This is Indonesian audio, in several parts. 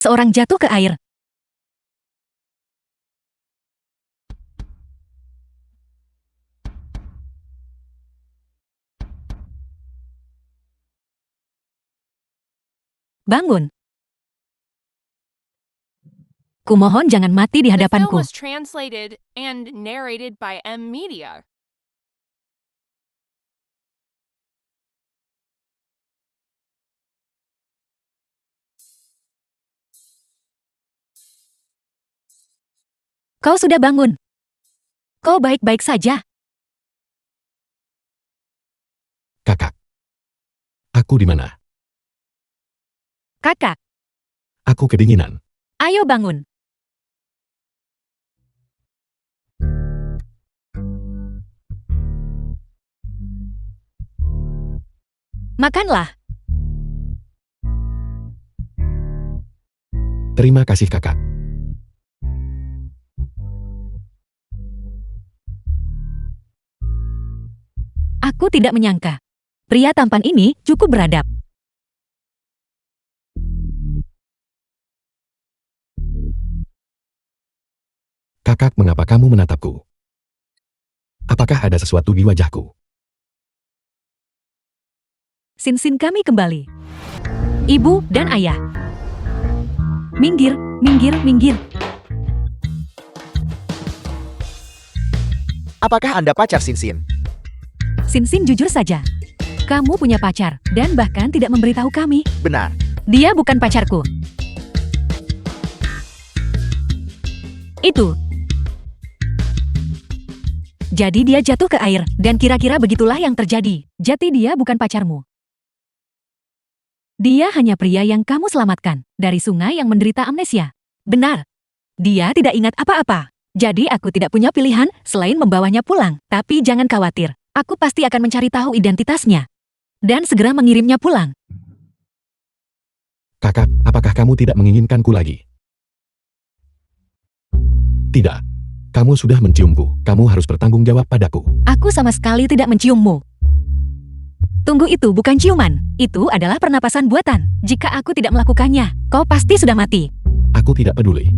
Seorang jatuh ke air. Bangun. Kumohon jangan mati di The film hadapanku. was translated and narrated by M Media. Kau sudah bangun. Kau baik-baik saja. Kakak. Aku di mana? Kakak, Aku kedinginan. ayo bangun. Makanlah. Terima kasih kakak. Aku tidak menyangka. Pria tampan ini cukup beradab. Kakak, mengapa kamu menatapku? Apakah ada sesuatu di wajahku? Sin-sin kami kembali. Ibu dan ayah. Minggir, minggir, minggir. Apakah Anda pacar Sin-sin? Sin-sin jujur saja. Kamu punya pacar dan bahkan tidak memberitahu kami. Benar. Dia bukan pacarku. Itu. Jadi dia jatuh ke air dan kira-kira begitulah yang terjadi. Jadi dia bukan pacarmu. Dia hanya pria yang kamu selamatkan dari sungai yang menderita amnesia. Benar. Dia tidak ingat apa-apa. Jadi aku tidak punya pilihan selain membawanya pulang. Tapi jangan khawatir. Aku pasti akan mencari tahu identitasnya. Dan segera mengirimnya pulang. Kakak, apakah kamu tidak menginginkanku lagi? Tidak. Kamu sudah menciumku. Kamu harus bertanggung jawab padaku. Aku sama sekali tidak menciummu. Tunggu, itu bukan ciuman. Itu adalah pernapasan buatan. Jika aku tidak melakukannya, kau pasti sudah mati. Aku tidak peduli.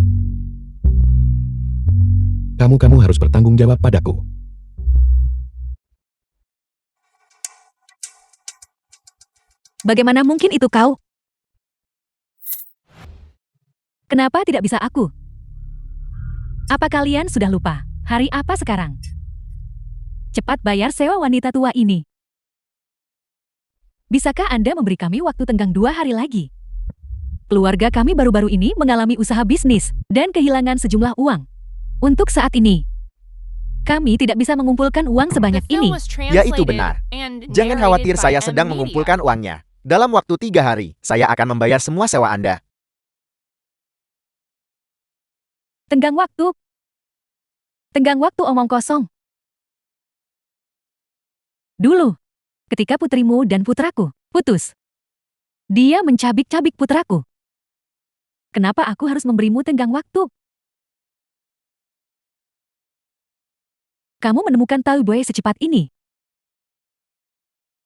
Kamu harus bertanggung jawab padaku. Bagaimana mungkin itu kau? Kenapa tidak bisa aku? Apa kalian sudah lupa? Hari apa sekarang? Cepat bayar sewa wanita tua ini. Bisakah Anda memberi kami waktu tenggang 2 hari lagi? Keluarga kami baru-baru ini mengalami usaha bisnis dan kehilangan sejumlah uang. Untuk saat ini, kami tidak bisa mengumpulkan uang sebanyak The film ini. was Ya, itu translated benar. and Jangan narrated khawatir, by saya M sedang Media. mengumpulkan uangnya. Dalam waktu 3 hari, saya akan membayar semua sewa Anda. Tenggang waktu. Tenggang waktu omong kosong. Dulu, ketika putrimu dan putraku putus, dia mencabik-cabik putraku. Kenapa aku harus memberimu tenggang waktu? Kamu menemukan Tao Boy secepat ini.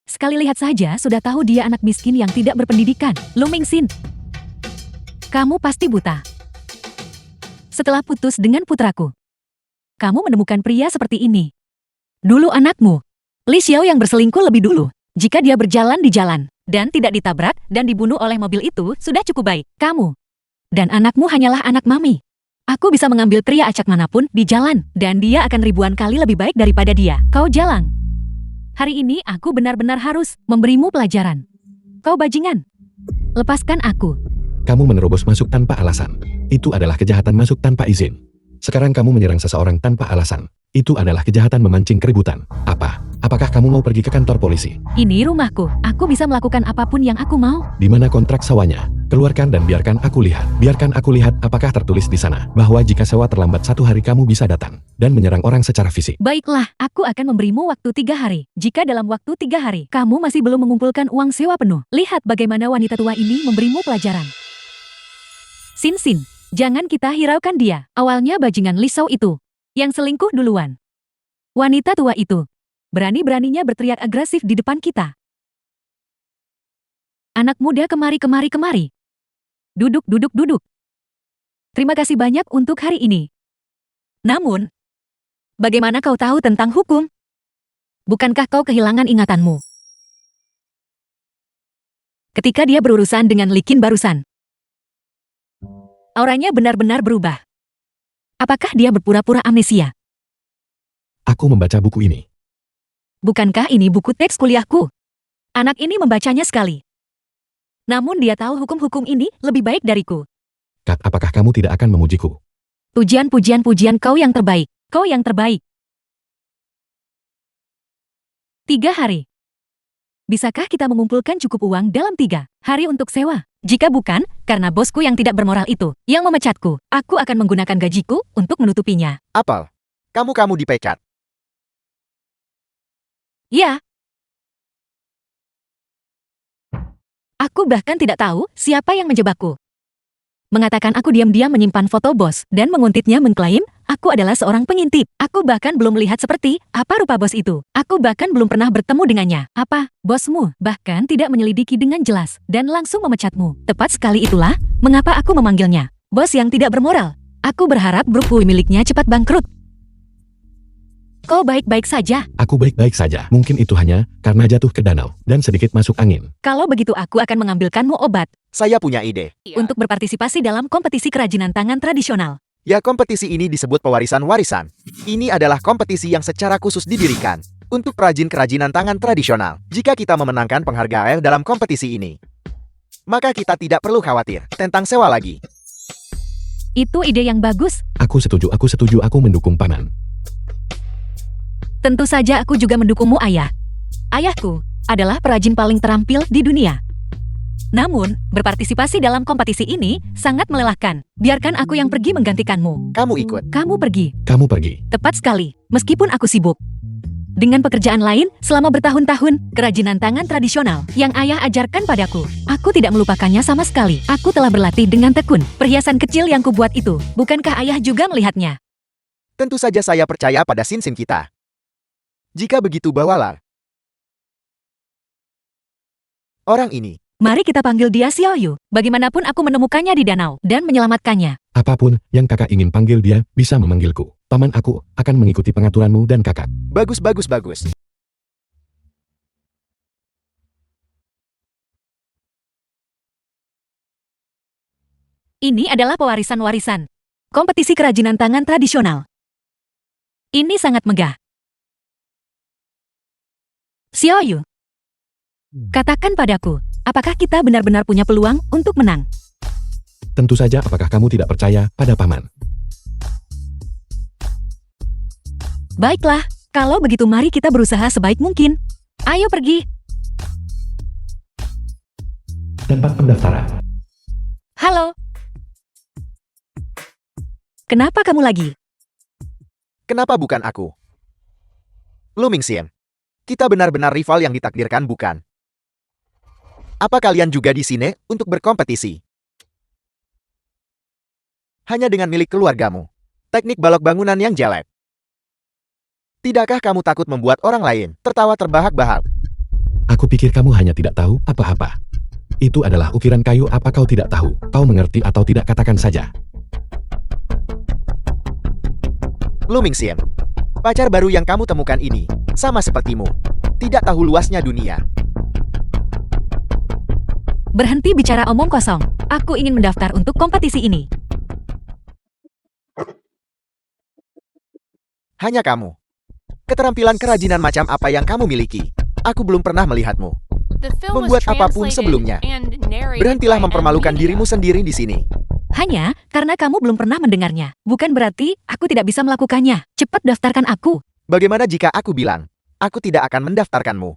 Sekali lihat saja sudah tahu dia anak miskin yang tidak berpendidikan. Lu Mingxin, kamu pasti buta. Setelah putus dengan putraku, kamu menemukan pria seperti ini. Dulu anakmu, Li Xiao, yang berselingkuh lebih dulu. Jika dia berjalan di jalan dan tidak ditabrak dan dibunuh oleh mobil itu, sudah cukup baik. Kamu dan anakmu hanyalah anak mami. Aku bisa mengambil pria acak manapun di jalan, dan dia akan ribuan kali lebih baik daripada dia. Kau jalang. Hari ini aku benar-benar harus memberimu pelajaran. Kau bajingan. Lepaskan aku. Kamu menerobos masuk tanpa alasan. Itu adalah kejahatan masuk tanpa izin. Sekarang kamu menyerang seseorang tanpa alasan. Itu adalah kejahatan memancing keributan. Apakah kamu mau pergi ke kantor polisi? Ini rumahku. Aku bisa melakukan apapun yang aku mau. Di mana kontrak sewanya? Keluarkan dan biarkan aku lihat. Biarkan aku lihat apakah tertulis di sana bahwa jika sewa terlambat 1 hari kamu bisa datang dan menyerang orang secara fisik. Baiklah, aku akan memberimu waktu 3 hari. Jika dalam waktu 3 hari kamu masih belum mengumpulkan uang sewa penuh, lihat bagaimana wanita tua ini memberimu pelajaran. Sin-sin, jangan kita hiraukan dia. Awalnya bajingan Li Xiao itu yang selingkuh duluan. Wanita tua itu berani-beraninya berteriak agresif di depan kita. Anak muda, kemari, kemari, kemari. Duduk, duduk, duduk. Terima kasih banyak untuk hari ini. Namun, bagaimana kau tahu tentang hukum? Bukankah kau kehilangan ingatanmu? Ketika dia berurusan dengan Likin barusan. Auranya benar-benar berubah. Apakah dia berpura-pura amnesia? Aku membaca buku ini. Bukankah ini buku teks kuliahku? Anak ini membacanya sekali. Namun dia tahu hukum-hukum ini lebih baik dariku. Kat, apakah kamu tidak akan memujiku? Pujian, pujian, pujian, kau yang terbaik. Kau yang terbaik. 3 hari. Bisakah kita mengumpulkan cukup uang dalam 3 hari untuk sewa? Jika bukan, karena bosku yang tidak bermoral itu, yang memecatku, aku akan menggunakan gajiku untuk menutupinya. Apel, kamu dipecat. Ya. Aku bahkan tidak tahu siapa yang menjebakku. Mengatakan aku diam-diam menyimpan foto bos dan menguntitnya mengklaim aku adalah seorang pengintip. Aku bahkan belum melihat seperti apa rupa bos itu. Aku bahkan belum pernah bertemu dengannya. Apa, bosmu bahkan tidak menyelidiki dengan jelas dan langsung memecatmu. Tepat sekali itulah mengapa aku memanggilnya bos yang tidak bermoral. Aku berharap Brookwood miliknya cepat bangkrut. Kau baik-baik saja. Aku baik-baik saja. Mungkin itu hanya karena jatuh ke danau dan sedikit masuk angin. Kalau begitu aku akan mengambilkanmu obat Saya punya ide. untuk berpartisipasi dalam kompetisi kerajinan tangan tradisional. Ya, kompetisi ini disebut pewarisan-warisan. Ini adalah kompetisi yang secara khusus didirikan untuk perajin kerajinan tangan tradisional. Jika kita memenangkan penghargaan dalam kompetisi ini, maka kita tidak perlu khawatir tentang sewa lagi. Itu ide yang bagus. Aku setuju, aku mendukung paman. Tentu saja aku juga mendukungmu, ayah. Ayahku adalah perajin paling terampil di dunia. Namun, berpartisipasi dalam kompetisi ini sangat melelahkan. Biarkan aku yang pergi menggantikanmu. Kamu ikut. Kamu pergi. Kamu pergi. Tepat sekali, meskipun aku sibuk. Dengan pekerjaan lain, selama bertahun-tahun, kerajinan tangan tradisional yang ayah ajarkan padaku. Aku tidak melupakannya sama sekali. Aku telah berlatih dengan tekun. Perhiasan kecil yang kubuat itu, bukankah ayah juga melihatnya? Tentu saja saya percaya pada Sin-Sin kita. Jika begitu, bawalah orang ini. Mari kita panggil dia Xiaoyu. Bagaimanapun aku menemukannya di danau dan menyelamatkannya. Apapun yang kakak ingin panggil dia, bisa memanggilku. Paman, aku akan mengikuti pengaturanmu dan kakak. Bagus, bagus, bagus. Ini adalah pewarisan-warisan. Kompetisi kerajinan tangan tradisional. Ini sangat megah. Xiaoyu, katakan padaku, apakah kita benar-benar punya peluang untuk menang? Tentu saja, apakah kamu tidak percaya pada paman? Baiklah, kalau begitu mari kita berusaha sebaik mungkin. Ayo pergi. Tempat pendaftaran. Halo. Kenapa kamu lagi? Kenapa bukan aku? Lu Mingxian, kita benar-benar rival yang ditakdirkan, bukan? Apa kalian juga di sini untuk berkompetisi? Hanya dengan milik keluargamu. Teknik balok bangunan yang jelek. Tidakkah kamu takut membuat orang lain tertawa terbahak-bahak? Aku pikir kamu hanya tidak tahu apa-apa. Itu adalah ukiran kayu, apa kau tidak tahu? Kau mengerti atau tidak, katakan saja. Lu Mingxian, pacar baru yang kamu temukan ini sama sepertimu. Tidak tahu luasnya dunia. Berhenti bicara omong kosong. Aku ingin mendaftar untuk kompetisi ini. Hanya kamu. Keterampilan kerajinan macam apa yang kamu miliki? Aku belum pernah melihatmu. The film was Membuat apapun translated sebelumnya. and narrated Berhentilah by mempermalukan M-Media. dirimu sendiri di sini. Hanya karena kamu belum pernah mendengarnya. Bukan berarti aku tidak bisa melakukannya. Cepat daftarkan aku. Bagaimana jika aku bilang, aku tidak akan mendaftarkanmu?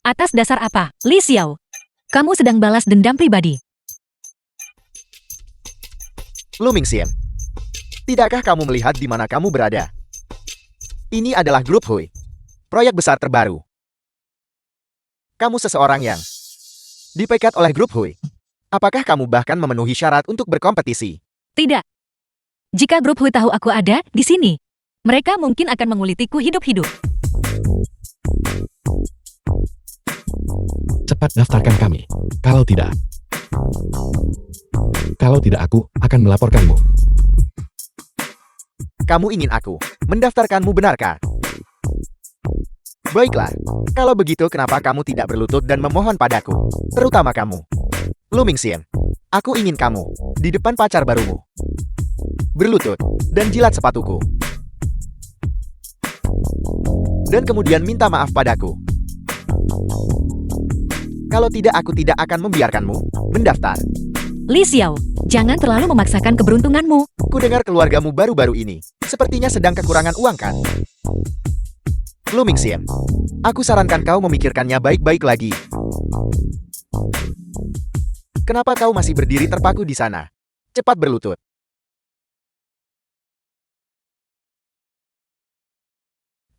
Atas dasar apa, Li Xiao? Kamu sedang balas dendam pribadi. Lu Mingxian, tidakkah kamu melihat di mana kamu berada? Ini adalah grup Hui, proyek besar terbaru. Kamu seseorang yang dipecat oleh grup Hui. Apakah kamu bahkan memenuhi syarat untuk berkompetisi? Tidak. Jika grup Hui tahu aku ada di sini, mereka mungkin akan mengulitiku hidup-hidup. Cepat daftarkan kami. Kalau tidak, Kalau tidak, aku akan melaporkanmu. Kamu ingin aku mendaftarkanmu, benarkah? Baiklah, kalau begitu kenapa kamu tidak berlutut dan memohon padaku? Terutama kamu, Lu Mingxian. Aku ingin kamu di depan pacar barumu. Berlutut dan jilat sepatuku. Dan kemudian minta maaf padaku. Kalau tidak, aku tidak akan membiarkanmu mendaftar. Li Xiao, jangan terlalu memaksakan keberuntunganmu. Ku dengar keluargamu baru-baru ini sepertinya sedang kekurangan uang, kan? Lu Mingxian, aku sarankan kau memikirkannya baik-baik lagi. Kenapa kau masih berdiri terpaku di sana? Cepat berlutut.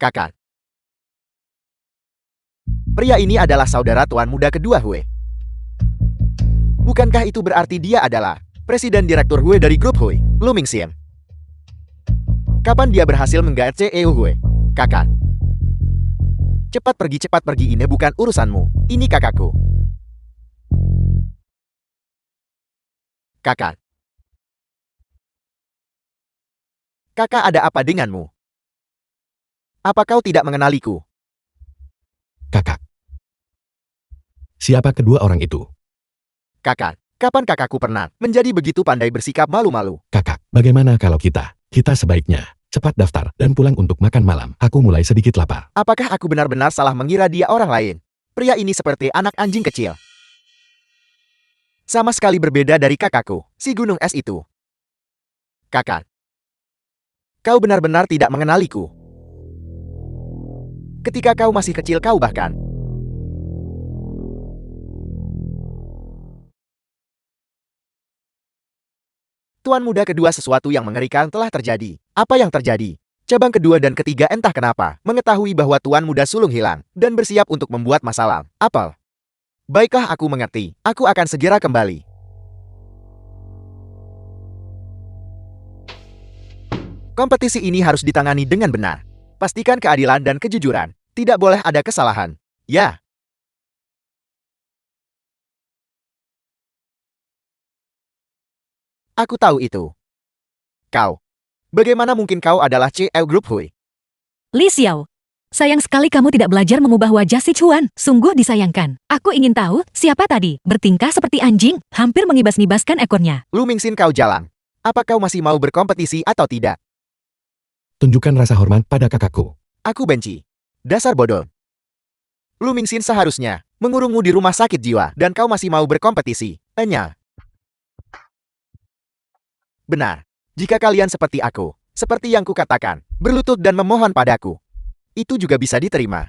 Kakak. Pria ini adalah saudara tuan muda kedua Hui. Bukankah itu berarti dia adalah presiden direktur Hui dari grup Hui, Lu Mingxian? Kapan dia berhasil menggait CEO Hui? Kakak. Cepat pergi, ini bukan urusanmu. Ini kakakku. Kakak. Kakak, ada apa denganmu? Apa kau tidak mengenaliku? Kakak. Siapa kedua orang itu? Kakak, kapan kakakku pernah menjadi begitu pandai bersikap malu-malu? Kakak, bagaimana kalau kita sebaiknya cepat daftar dan pulang untuk makan malam. Aku mulai sedikit lapar. Apakah aku benar-benar salah mengira dia orang lain? Pria ini seperti anak anjing kecil. Sama sekali berbeda dari kakakku, si gunung es itu. Kakak, kau benar-benar tidak mengenaliku. Ketika kau masih kecil, kau bahkan Tuan muda kedua, sesuatu yang mengerikan telah terjadi. Apa yang terjadi? Cabang kedua dan ketiga entah kenapa mengetahui bahwa tuan muda sulung hilang dan bersiap untuk membuat masalah. Apel. Baiklah, aku mengerti. Aku akan segera kembali. Kompetisi ini harus ditangani dengan benar. Pastikan keadilan dan kejujuran. Tidak boleh ada kesalahan. Ya. Aku tahu itu. Kau. Bagaimana mungkin kau adalah CEO Grup Hui? Li Xiao, sayang sekali kamu tidak belajar mengubah wajah si Chuan. Sungguh disayangkan. Aku ingin tahu siapa tadi bertingkah seperti anjing, hampir mengibas-ngibaskan ekornya. Lu Mingxin, kau jalan. Apa kau masih mau berkompetisi atau tidak? Tunjukkan rasa hormat pada kakakku. Aku benci. Dasar bodoh. Lu Mingxin seharusnya mengurungmu di rumah sakit jiwa dan kau masih mau berkompetisi. Enya. Benar. Jika kalian seperti aku, seperti yang kukatakan, berlutut dan memohon padaku, itu juga bisa diterima.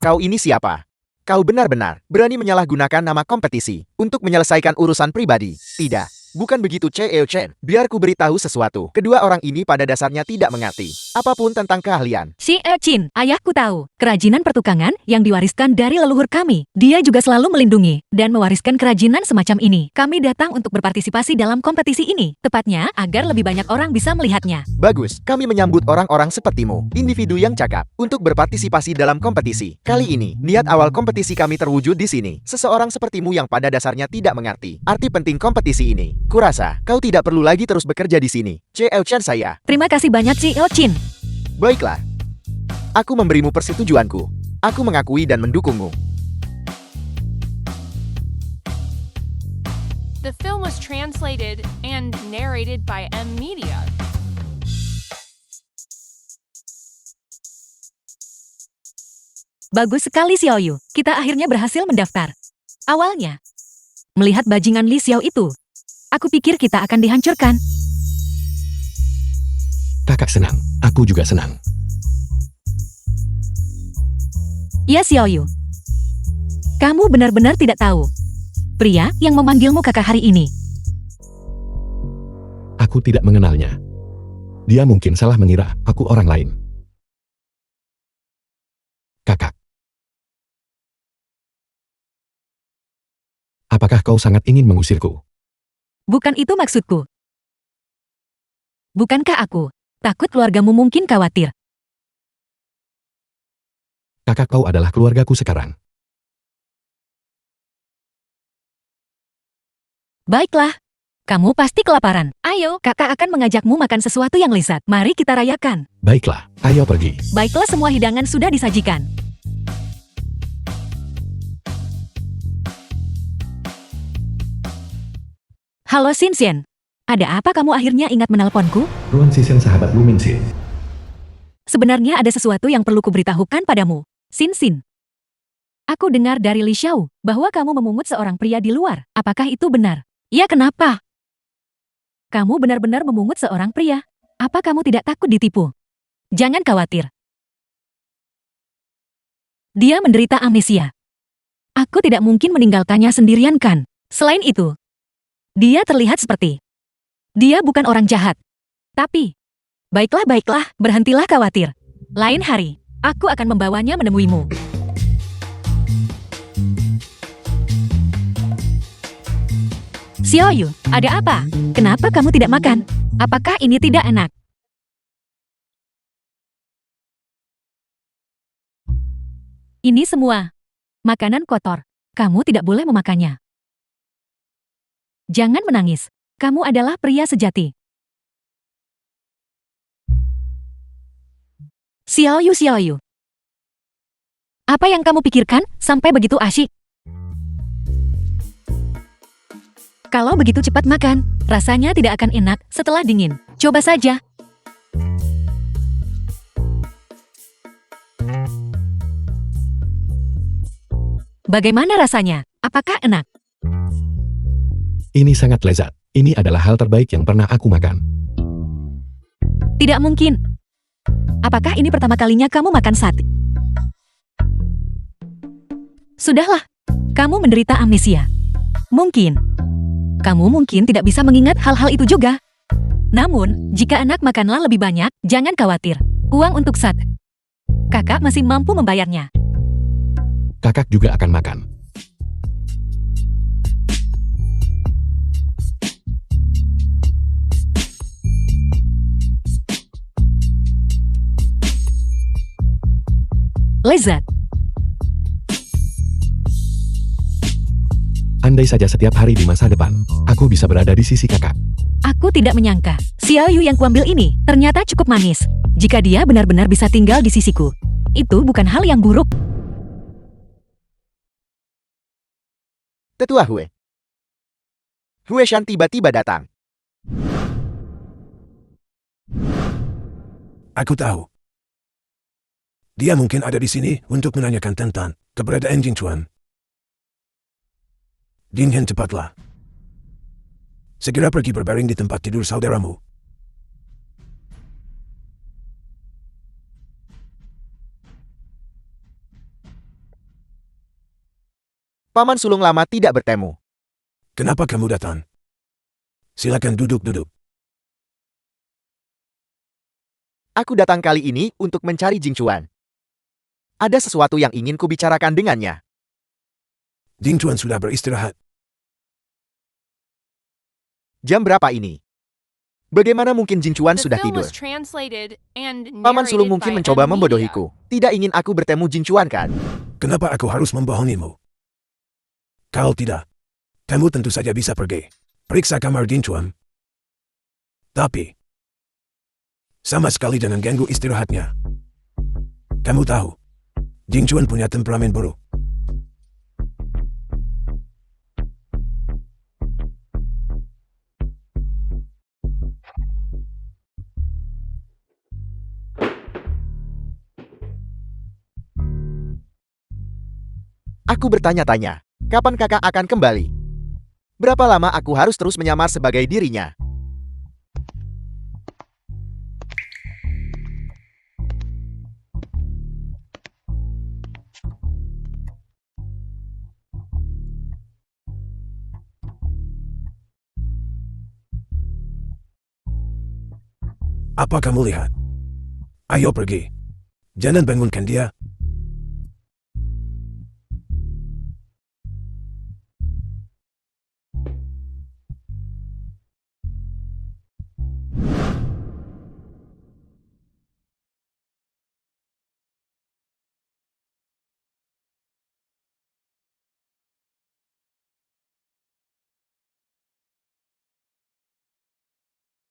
Kau ini siapa? Kau benar-benar berani menyalahgunakan nama kompetisi untuk menyelesaikan urusan pribadi. Tidak. Bukan begitu, CEO Chen. Biar ku beritahu sesuatu. Kedua orang ini pada dasarnya tidak mengerti apapun tentang keahlian. Si Chin, ayahku tahu kerajinan pertukangan yang diwariskan dari leluhur kami. Dia juga selalu melindungi dan mewariskan kerajinan semacam ini. Kami datang untuk berpartisipasi dalam kompetisi ini, tepatnya agar lebih banyak orang bisa melihatnya. Bagus, kami menyambut orang-orang sepertimu, individu yang cakap, untuk berpartisipasi dalam kompetisi. Kali ini, niat awal kompetisi kami terwujud di sini. Seseorang sepertimu yang pada dasarnya tidak mengerti arti penting kompetisi ini. Kurasa, kau tidak perlu lagi terus bekerja di sini. CEO Chen saya. Terima kasih banyak si Chin. Baiklah. Aku memberimu persetujuanku. Aku mengakui dan mendukungmu. The film was translated and narrated by M Media. Bagus sekali Xiaoyu, kita akhirnya berhasil mendaftar. Awalnya, melihat bajingan Li Xiao itu, aku pikir kita akan dihancurkan. Kakak senang, aku juga senang. Ya Xiaoyu, kamu benar-benar tidak tahu pria yang memanggilmu kakak hari ini. Aku tidak mengenalnya. Dia mungkin salah mengira aku orang lain. Kakak. Apakah kau sangat ingin mengusirku? Bukan itu maksudku. Bukankah aku takut keluargamu mungkin khawatir? Kakak, kau adalah keluargaku sekarang. Baiklah. Kamu pasti kelaparan. Ayo, kakak akan mengajakmu makan sesuatu yang lezat. Mari kita rayakan. Baiklah, ayo pergi. Baiklah, semua hidangan sudah disajikan. Halo Xinxian. Ada apa kamu akhirnya ingat menelponku? Ruan Sisen sahabat Lu Mingxin. Sebenarnya ada sesuatu yang perlu kuberitahukan padamu. Xinxin. Aku dengar dari Li Xiao bahwa kamu memungut seorang pria di luar. Apakah itu benar? Ya, kenapa? Kamu benar-benar memungut seorang pria. Apa kamu tidak takut ditipu? Jangan khawatir. Dia menderita amnesia. Aku tidak mungkin meninggalkannya sendirian kan? Selain itu, dia terlihat seperti... Dia bukan orang jahat. Tapi, baiklah, berhentilah khawatir. Lain hari, aku akan membawanya menemuimu. Xiaoyu, ada apa? Kenapa kamu tidak makan? Apakah ini tidak enak? Ini semua makanan kotor. Kamu tidak boleh memakannya. Jangan menangis. Kamu adalah pria sejati. Xiaoyu. Apa yang kamu pikirkan sampai begitu asyik? Kalau begitu cepat makan, rasanya tidak akan enak setelah dingin. Coba saja. Bagaimana rasanya? Apakah enak? Ini sangat lezat. Ini adalah hal terbaik yang pernah aku makan. Tidak mungkin. Apakah ini pertama kalinya kamu makan sate? Sudahlah, kamu menderita amnesia. Kamu mungkin tidak bisa mengingat hal-hal itu juga. Namun, jika anak makanlah lebih banyak, jangan khawatir. Uang untuk sate. Kakak masih mampu membayarnya. Kakak juga akan makan. Lezat. Andai saja setiap hari di masa depan, aku bisa berada di sisi kakak. Aku tidak menyangka, Xiaoyu yang kuambil ini ternyata cukup manis. Jika dia benar-benar bisa tinggal di sisiku, itu bukan hal yang buruk. Tetua Hue. Hue Shan tiba-tiba datang. Aku tahu. Dia mungkin ada di sini untuk menanyakan tentang keberadaan Jing Chuan. Dinhan, cepatlah. Segera pergi berbaring di tempat tidur saudaramu. Paman sulung lama tidak bertemu. Kenapa kamu datang? Silakan duduk-duduk. Aku datang kali ini untuk mencari Jing Chuan. Ada sesuatu yang ingin kubicarakan dengannya. Jing Chuan sudah beristirahat. Jam berapa ini? Bagaimana mungkin Jing Chuan The sudah film tidur? was translated and Paman sulung narrated mungkin by mencoba M Media. membodohiku. Tidak ingin aku bertemu Jing Chuan kan? Kenapa aku harus membohongimu? Kalau tidak, kamu tentu saja bisa pergi. Periksa kamar Jing Chuan. Tapi, sama sekali jangan ganggu istirahatnya. Kamu tahu, Jing Chuan punya temperamen buruk. Aku bertanya-tanya, kapan kakak akan kembali? Berapa lama aku harus terus menyamar sebagai dirinya? Apa kamu lihat? Ayo pergi. Jangan bangunkan dia.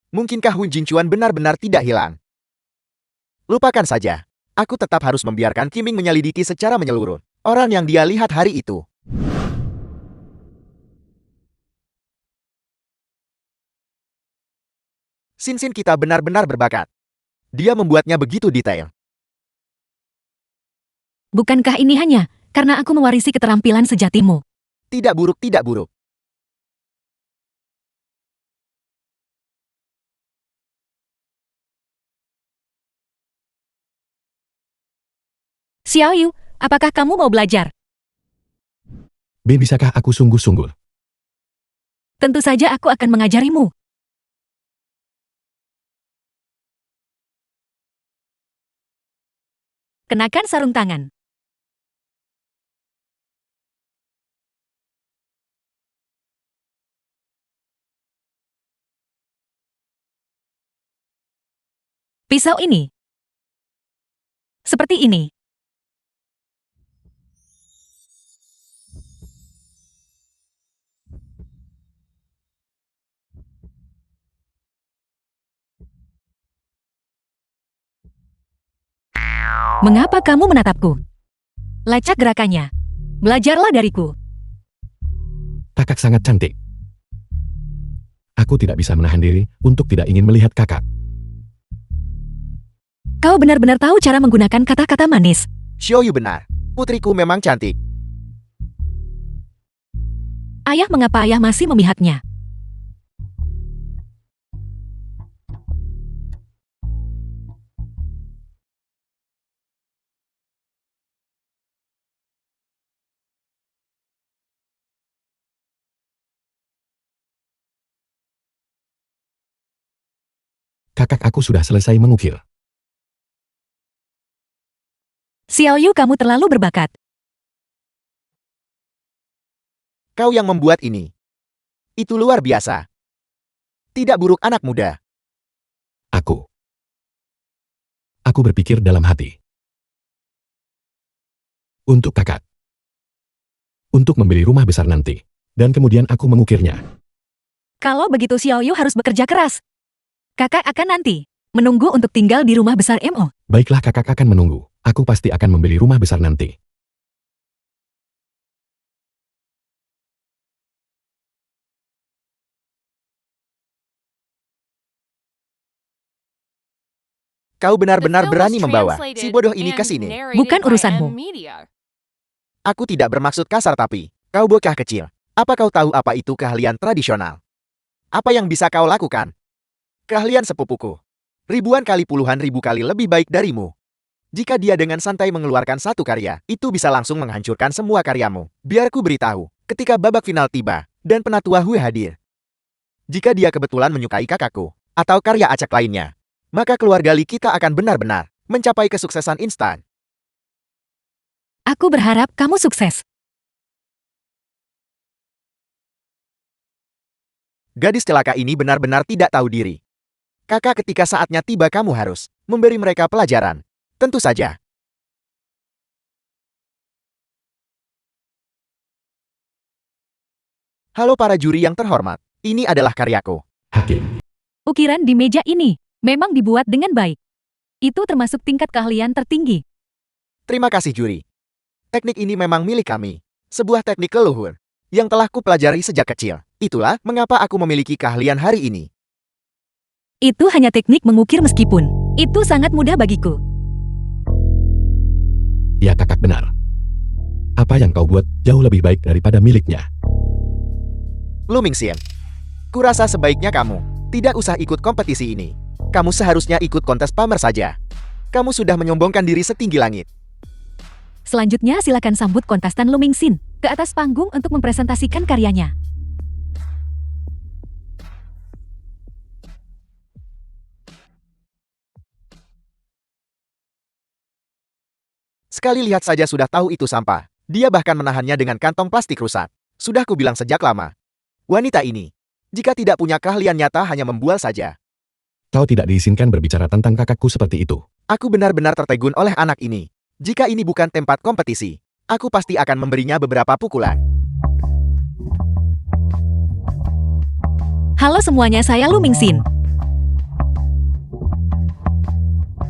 Mungkinkah Hu Jinchuan benar-benar tidak hilang? Lupakan saja. Aku tetap harus membiarkan Qiming menyelidiki secara menyeluruh orang yang dia lihat hari itu. Sin kita benar-benar berbakat. Dia membuatnya begitu detail. Bukankah ini hanya karena aku mewarisi keterampilan sejatimu? Tidak buruk, tidak buruk. Xiaoyu, apakah kamu mau belajar? Bisakah aku sungguh-sungguh? Tentu saja aku akan mengajarimu. Kenakan sarung tangan. Pisau ini. Seperti ini. Mengapa kamu menatapku? Lacak gerakannya. Belajarlah dariku. Kakak sangat cantik. Aku tidak bisa menahan diri untuk tidak ingin melihat kakak. Kau benar-benar tahu cara menggunakan kata-kata manis. Xiaoyu benar. Putriku memang cantik. Ayah, mengapa ayah masih memihaknya? Kakak aku sudah selesai mengukir. Xiaoyu, kamu terlalu berbakat. Kau yang membuat ini. Itu luar biasa. Tidak buruk anak muda. Aku berpikir dalam hati. Untuk kakak. Untuk membeli rumah besar nanti. Dan kemudian aku mengukirnya. Kalau begitu Xiaoyu harus bekerja keras. Kakak akan nanti menunggu untuk tinggal di rumah besar MO. Baiklah, kakak akan menunggu. Aku pasti akan membeli rumah besar nanti. Kau The benar-benar film berani was membawa si translated bodoh ini ke and sini. narrated Bukan by urusanmu. M Media. Aku tidak bermaksud kasar tapi, kau bocah kecil. Apa kau tahu apa itu keahlian tradisional? Apa yang bisa kau lakukan? Keahlian sepupuku. Ribuan kali puluhan ribu kali lebih baik darimu. Jika dia dengan santai mengeluarkan satu karya, itu bisa langsung menghancurkan semua karyamu. Biar ku beritahu, ketika babak final tiba, dan penatua Hui hadir. Jika dia kebetulan menyukai kakakku, atau karya acak lainnya, maka keluarga Li kita akan benar-benar mencapai kesuksesan instan. Aku berharap kamu sukses. Gadis celaka ini benar-benar tidak tahu diri. Kakak, ketika saatnya tiba kamu harus memberi mereka pelajaran. Tentu saja. Halo para juri yang terhormat, ini adalah karyaku. Hakim. Ukiran di meja ini memang dibuat dengan baik. Itu termasuk tingkat keahlian tertinggi. Terima kasih juri. Teknik ini memang milik kami. Sebuah teknik leluhur yang telah kupelajari sejak kecil. Itulah mengapa aku memiliki keahlian hari ini. Itu hanya teknik mengukir meskipun itu sangat mudah bagiku. Ya, kakak benar. Apa yang kau buat jauh lebih baik daripada miliknya. Lu Mingxian, kurasa sebaiknya kamu tidak usah ikut kompetisi ini. Kamu seharusnya ikut kontes pamer saja. Kamu sudah menyombongkan diri setinggi langit. Selanjutnya silakan sambut kontestan Lu Mingxin ke atas panggung untuk mempresentasikan karyanya. Sekali lihat saja sudah tahu itu sampah. Dia bahkan menahannya dengan kantong plastik rusak. Sudah kubilang sejak lama. Wanita ini, jika tidak punya keahlian nyata hanya membual saja. Kau tidak diizinkan berbicara tentang kakakku seperti itu. Aku benar-benar tertegun oleh anak ini. Jika ini bukan tempat kompetisi, aku pasti akan memberinya beberapa pukulan. Halo semuanya, saya Lu Mingxin.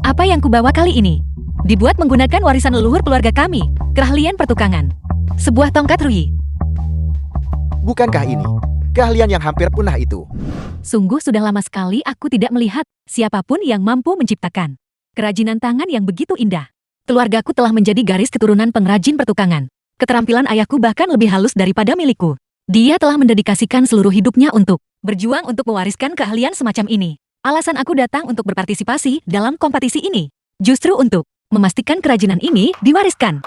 Apa yang kubawa kali ini? Dibuat menggunakan warisan leluhur keluarga kami, keahlian pertukangan. Sebuah tongkat Rui. Bukankah ini keahlian yang hampir punah itu? Sungguh sudah lama sekali aku tidak melihat siapapun yang mampu menciptakan kerajinan tangan yang begitu indah. Keluargaku telah menjadi garis keturunan pengrajin pertukangan. Keterampilan ayahku bahkan lebih halus daripada milikku. Dia telah mendedikasikan seluruh hidupnya untuk berjuang untuk mewariskan keahlian semacam ini. Alasan aku datang untuk berpartisipasi dalam kompetisi ini, justru untuk memastikan kerajinan ini diwariskan.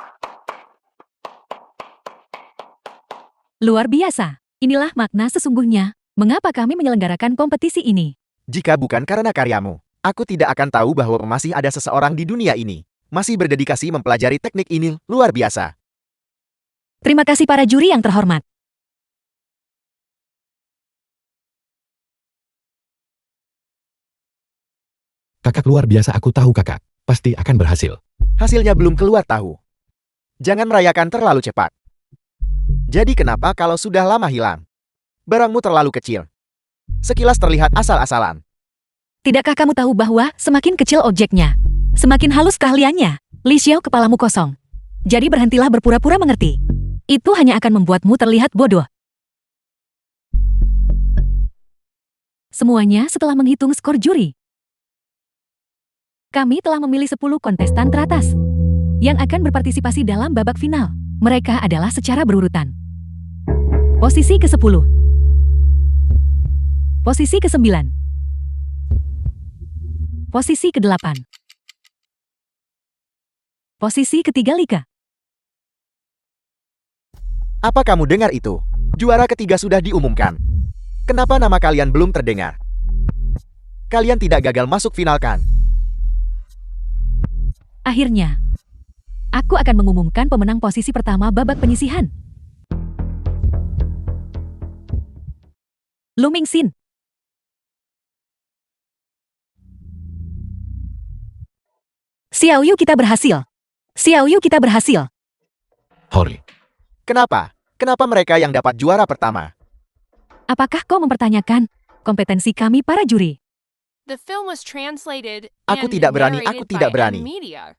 Luar biasa. Inilah makna sesungguhnya mengapa kami menyelenggarakan kompetisi ini. Jika bukan karena karyamu, aku tidak akan tahu bahwa masih ada seseorang di dunia ini masih berdedikasi mempelajari teknik ini. Luar biasa. Terima kasih para juri yang terhormat. Kakak luar biasa, aku tahu kakak. Pasti akan berhasil. Hasilnya belum keluar tahu. Jangan merayakan terlalu cepat. Jadi kenapa kalau sudah lama hilang? Barangmu terlalu kecil. Sekilas terlihat asal-asalan. Tidakkah kamu tahu bahwa semakin kecil objeknya, semakin halus keahliannya? Li Xiao, kepalamu kosong. Jadi berhentilah berpura-pura mengerti. Itu hanya akan membuatmu terlihat bodoh. Semuanya setelah menghitung skor juri. Kami telah memilih 10 kontestan teratas yang akan berpartisipasi dalam babak final. Mereka adalah secara berurutan. Posisi ke-10. Posisi ke-9. Posisi ke-8. Posisi ketiga Lika. Apa kamu dengar itu? Juara ketiga sudah diumumkan. Kenapa nama kalian belum terdengar? Kalian tidak gagal masuk final kan? Akhirnya, aku akan mengumumkan pemenang posisi pertama babak penyisihan. Lu Mingxin. Xiao Yu, kita berhasil. Xiao Yu, kita berhasil. Hori. Kenapa? Kenapa mereka yang dapat juara pertama? Apakah kau mempertanyakan kompetensi kami para juri? The film was translated Aku and tidak berani, narrated aku tidak by berani. M-Media.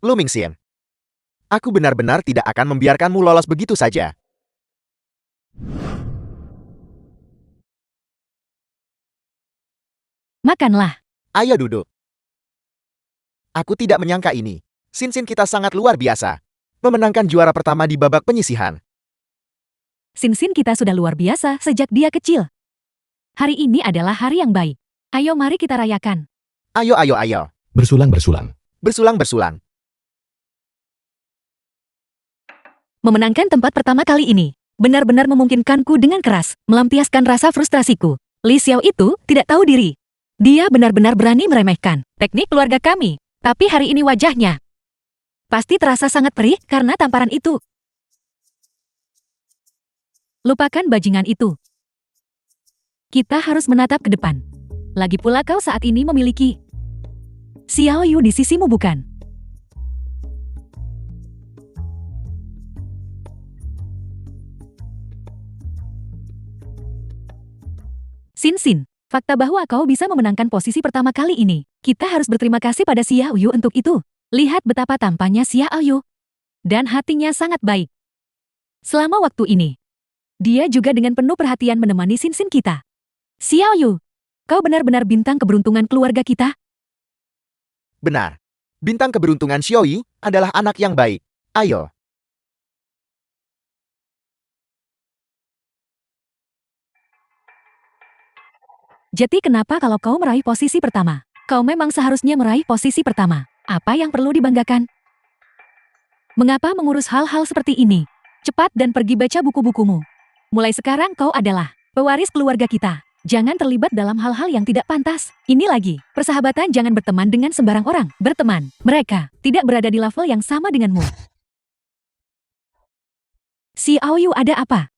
Lu Mingxian, aku benar-benar tidak akan membiarkanmu lolos begitu saja. Makanlah. Ayo duduk. Aku tidak menyangka ini. Sin kita sangat luar biasa. Memenangkan juara pertama di babak penyisihan. Sin kita sudah luar biasa sejak dia kecil. Hari ini adalah hari yang baik. Ayo mari kita rayakan. Ayo, ayo, ayo. Bersulang-bersulang. Bersulang-bersulang. Memenangkan tempat pertama kali ini benar-benar memungkinkanku dengan keras melampiaskan rasa frustrasiku. Li Xiao itu tidak tahu diri. Dia benar-benar berani meremehkan teknik keluarga kami. Tapi hari ini wajahnya pasti terasa sangat perih karena tamparan itu. Lupakan bajingan itu. Kita harus menatap ke depan. Lagi pula kau saat ini memiliki Xiao Yu di sisimu, bukan? Sin, fakta bahwa kau bisa memenangkan posisi pertama kali ini. Kita harus berterima kasih pada Xiao Yu untuk itu. Lihat betapa tampannya Xiao Yu. Dan hatinya sangat baik. Selama waktu ini, dia juga dengan penuh perhatian menemani Sin kita. Xiao Yu, kau benar-benar bintang keberuntungan keluarga kita. Benar. Bintang keberuntungan Xiaoyi adalah anak yang baik. Ayo. Jadi kenapa kalau kau meraih posisi pertama? Kau memang seharusnya meraih posisi pertama. Apa yang perlu dibanggakan? Mengapa mengurus hal-hal seperti ini? Cepat dan pergi baca buku-bukumu. Mulai sekarang kau adalah pewaris keluarga kita. Jangan terlibat dalam hal-hal yang tidak pantas. Ini lagi, persahabatan jangan berteman dengan sembarang orang. Berteman, mereka tidak berada di level yang sama denganmu. Xiao Yu, ada apa?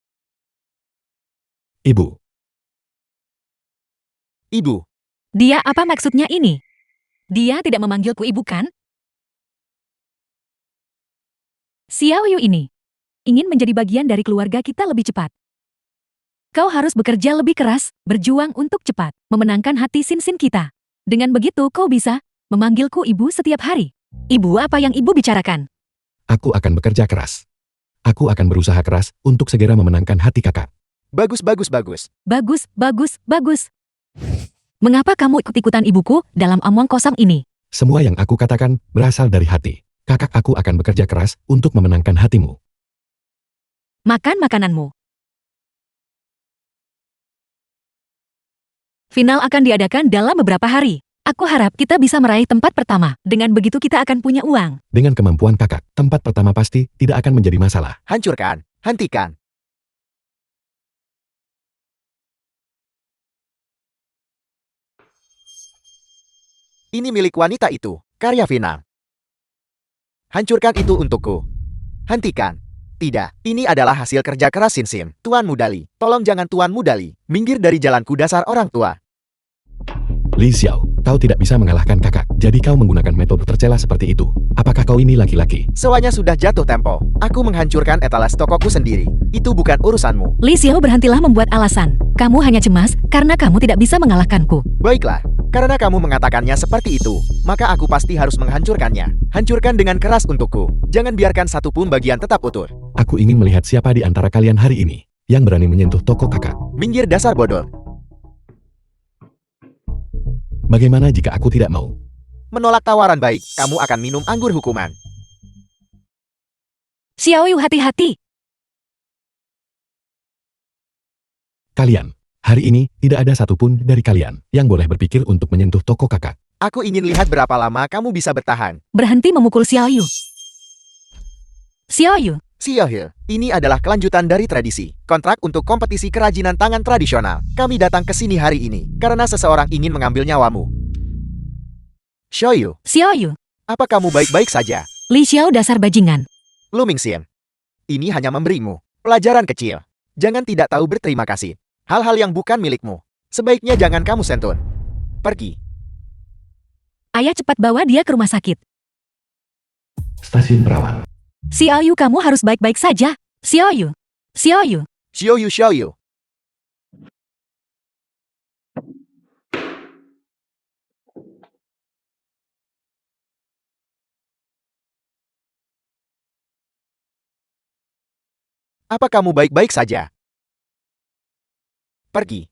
Ibu. Ibu. Dia apa maksudnya ini? Dia tidak memanggilku ibu kan? Xiao Yu ini ingin menjadi bagian dari keluarga kita lebih cepat. Kau harus bekerja lebih keras, berjuang untuk cepat memenangkan hati Sin kita. Dengan begitu kau bisa Memanggilku ibu setiap hari. Ibu, apa yang ibu bicarakan? Aku akan bekerja keras. Aku akan berusaha keras untuk segera memenangkan hati kakak. Bagus, bagus, bagus. Bagus, bagus, bagus. Mengapa kamu ikut-ikutan ibuku dalam omong kosong ini? Semua yang aku katakan berasal dari hati. Kakak aku akan bekerja keras untuk memenangkan hatimu. Makan makananmu. Final akan diadakan dalam beberapa hari. Aku harap kita bisa meraih tempat pertama. Dengan begitu kita akan punya uang. Dengan kemampuan kakak, tempat pertama pasti tidak akan menjadi masalah. Hancurkan, hentikan. Ini milik wanita itu, karya final. Hancurkan itu untukku. Hentikan. Tidak, ini adalah hasil kerja keras Sin Sin. Tuan Mudali, tolong jangan Tuan Mudali. Minggir dari jalanku dasar orang tua. Li Xiao, kau tidak bisa mengalahkan kakak, jadi kau menggunakan metode tercela seperti itu. Apakah kau ini laki-laki? Sewanya sudah jatuh tempo. Aku menghancurkan etalas tokoku sendiri. Itu bukan urusanmu. Li Xiao, berhentilah membuat alasan. Kamu hanya cemas karena kamu tidak bisa mengalahkanku. Baiklah, karena kamu mengatakannya seperti itu, maka aku pasti harus menghancurkannya. Hancurkan dengan keras untukku. Jangan biarkan satupun bagian tetap utuh. Aku ingin melihat siapa di antara kalian hari ini yang berani menyentuh toko kakak. Minggir dasar bodoh. Bagaimana jika aku tidak mau? Menolak tawaran baik, kamu akan minum anggur hukuman. Xiaoyu, hati-hati. Kalian, hari ini tidak ada satupun dari kalian yang boleh berpikir untuk menyentuh toko kakak. Aku ingin lihat berapa lama kamu bisa bertahan. Berhenti memukul Xiaoyu. Xiaoyu, Xiaohe, ini adalah kelanjutan dari tradisi. Kontrak untuk kompetisi kerajinan tangan tradisional. Kami datang ke sini hari ini karena seseorang ingin mengambil nyawamu. Xiaoyu, Xiaoyu. apa kamu baik-baik saja? Li Xiao, dasar bajingan. Lu Mingxian, ini hanya memberimu pelajaran kecil. Jangan tidak tahu berterima kasih. Hal-hal yang bukan milikmu, sebaiknya jangan kamu sentuh. Pergi. Ayah, cepat bawa dia ke rumah sakit. Stasiun perawan. Xiaoyu, kamu harus baik-baik saja. Xiaoyu. Xiaoyu. Xiaoyu, Xiaoyu. Apa kamu baik-baik saja? Pergi.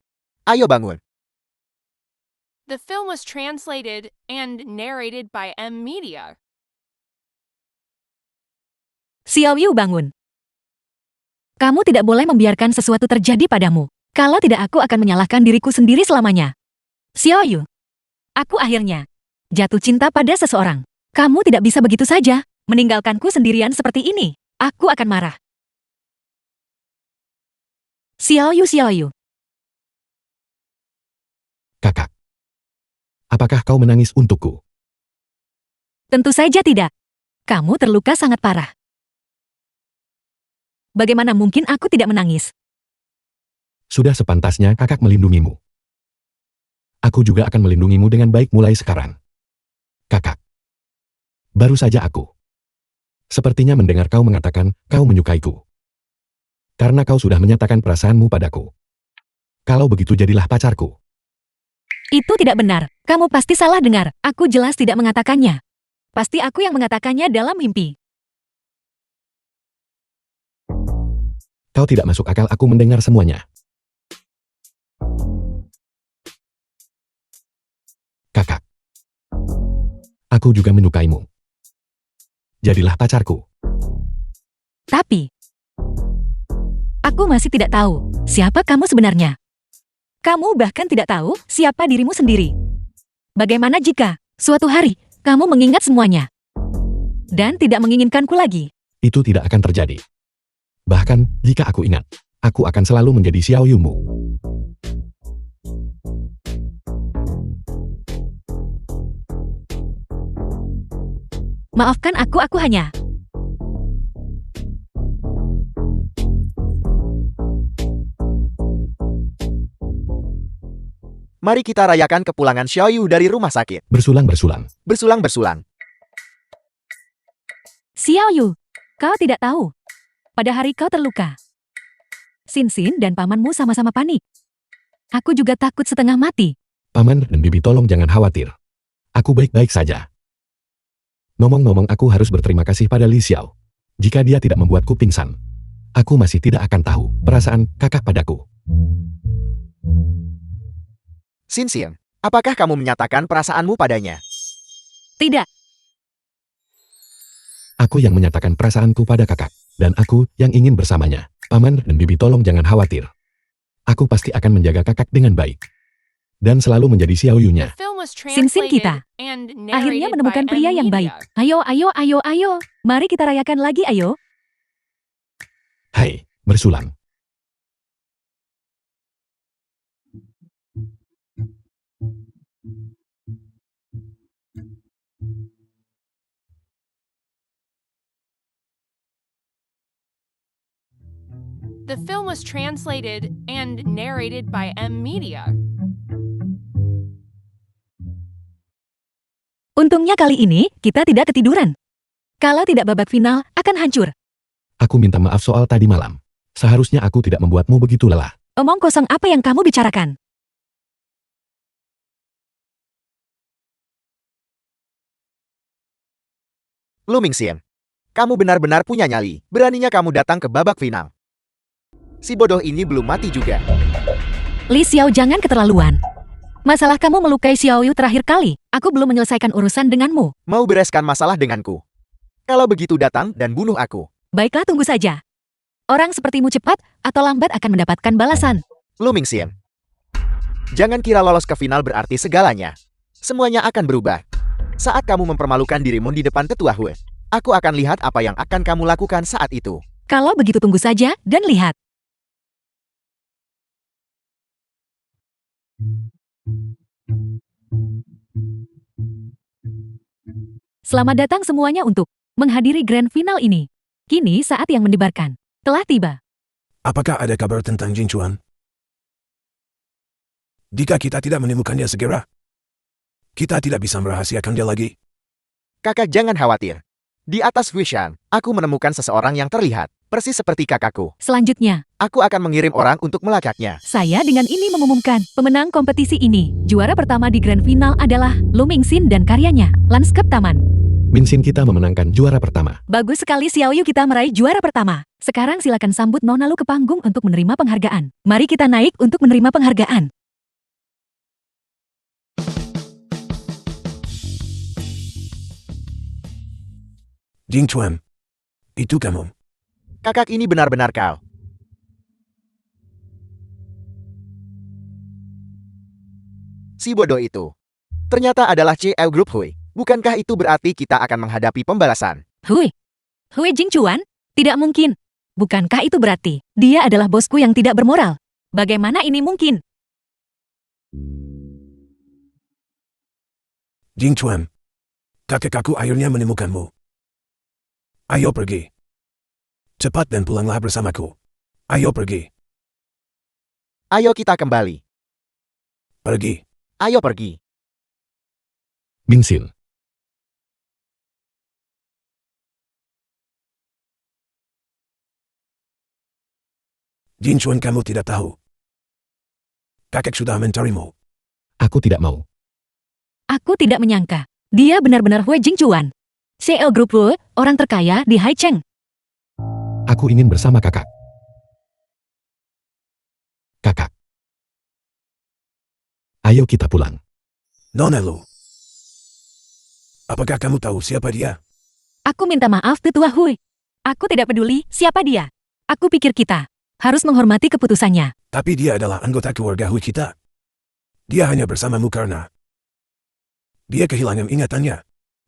Ayo bangun. The film was translated and narrated by M Media. Xiaoyu, bangun. Kamu tidak boleh membiarkan sesuatu terjadi padamu. Kalau tidak, aku akan menyalahkan diriku sendiri selamanya. Xiaoyu. Aku akhirnya jatuh cinta pada seseorang. Kamu tidak bisa begitu saja meninggalkanku sendirian seperti ini. Aku akan marah. Xiaoyu, Xiaoyu. Kakak. Apakah kau menangis untukku? Tentu saja tidak. Kamu terluka sangat parah. Bagaimana mungkin aku tidak menangis? Sudah sepantasnya kakak melindungimu. Aku juga akan melindungimu dengan baik mulai sekarang. Kakak. Baru saja aku sepertinya mendengar kau mengatakan kau menyukaiku. Karena kau sudah menyatakan perasaanmu padaku. Kalau begitu jadilah pacarku. Itu tidak benar. Kamu pasti salah dengar. Aku jelas tidak mengatakannya. Pasti aku yang mengatakannya dalam mimpi. Kau tidak masuk akal, aku mendengar semuanya. Kakak. Aku juga menyukaimu. Jadilah pacarku. Tapi aku masih tidak tahu siapa kamu sebenarnya. Kamu bahkan tidak tahu siapa dirimu sendiri. Bagaimana jika suatu hari kamu mengingat semuanya dan tidak menginginkanku lagi? Itu tidak akan terjadi. Bahkan jika aku ingat, aku akan selalu menjadi Xiaoyumu. Maafkan aku hanya Mari kita rayakan kepulangan Xiaoyu dari rumah sakit. Bersulang-bersulang. Bersulang-bersulang. Xiaoyu, kau tidak tahu. Pada hari kau terluka, Xin Xin dan pamanmu sama-sama panik. Aku juga takut setengah mati. Paman dan bibi, tolong jangan khawatir. Aku baik-baik saja. Ngomong-ngomong, aku harus berterima kasih pada Li Xiao. Jika dia tidak membuatku pingsan, aku masih tidak akan tahu perasaan kakak padaku. Xin Xian, apakah kamu menyatakan perasaanmu padanya? Tidak, Aku yang menyatakan perasaanku pada kakak, dan aku yang ingin bersamanya. Paman dan bibi, tolong jangan khawatir. Aku pasti akan menjaga kakak dengan baik. Dan selalu menjadi Xiao Yu-nya. The film was Sin-sin translated kita and akhirnya narrated menemukan by pria M yang baik. Media. Ayo, ayo, ayo, ayo. Mari kita rayakan lagi, ayo. Hai, bersulang. The film was translated and narrated by M Media. Untungnya kali ini kita tidak ketiduran. Kalau tidak, babak final akan hancur. Aku minta maaf soal tadi malam. Seharusnya aku tidak membuatmu begitu lelah. Omong kosong apa yang kamu bicarakan? Lu Mingxian, kamu benar-benar punya nyali. Beraninya kamu datang ke babak final. Si bodoh ini belum mati juga. Li Xiao, jangan keterlaluan. Masalah kamu melukai Xiao Yu terakhir kali. Aku belum menyelesaikan urusan denganmu. Mau bereskan masalah denganku. Kalau begitu datang dan bunuh aku. Baiklah, tunggu saja. Orang sepertimu cepat atau lambat akan mendapatkan balasan. Lu Mingxian, jangan kira lolos ke final berarti segalanya. Semuanya akan berubah. Saat kamu mempermalukan dirimu di depan Tetua Hui, aku akan lihat apa yang akan kamu lakukan saat itu. Kalau begitu, tunggu saja dan lihat. Selamat datang semuanya untuk menghadiri grand final ini. Kini saat yang mendebarkan telah tiba. Apakah ada kabar tentang Jin Chuan? Jika kita tidak menemukannya segera, kita tidak bisa merahasiakan dia lagi. Kakak jangan khawatir. Di atas Wishan, aku menemukan seseorang yang terlihat persis seperti kakakku. Selanjutnya, Aku akan mengirim orang untuk melacaknya. saya dengan ini mengumumkan pemenang kompetisi ini. Juara pertama di grand final adalah Lu Mingxin dan karyanya, Lanskap Taman. Minsin kita memenangkan juara pertama. Bagus sekali Xiao Yu, kita meraih juara pertama. Sekarang silakan sambut Nona Lu ke panggung untuk menerima penghargaan. Mari kita naik untuk menerima penghargaan. Jin Chuan, itu kamu. Kakak ini benar-benar kau. Si bodoh itu ternyata adalah CL Group Hui. Bukankah itu berarti kita akan menghadapi pembalasan? Hui Jing Chuan? Tidak mungkin. Bukankah itu berarti dia adalah bosku yang tidak bermoral? Bagaimana ini mungkin? Jin Chuan, kakak-aku akhirnya menemukanmu. Ayo pergi. Cepat dan pulanglah bersamaku. Ayo pergi. Ayo kita kembali. Pergi. Ayo pergi. Minsin. Jin Chuan, kamu tidak tahu. Kakak sudah mencarimu. Aku tidak mau. Aku tidak menyangka. Dia benar-benar Hui Jing Chuan. CL Group Hui, orang terkaya di Haicheng. Aku ingin bersama kakak. Kakak. Ayo kita pulang. Nona Lu. Apakah kamu tahu siapa dia? Aku minta maaf, Tetua Hui. Aku tidak peduli siapa dia. Aku pikir kita harus menghormati keputusannya. Tapi dia adalah anggota keluarga Hui kita. Dia hanya bersamamu karena dia kehilangan ingatannya.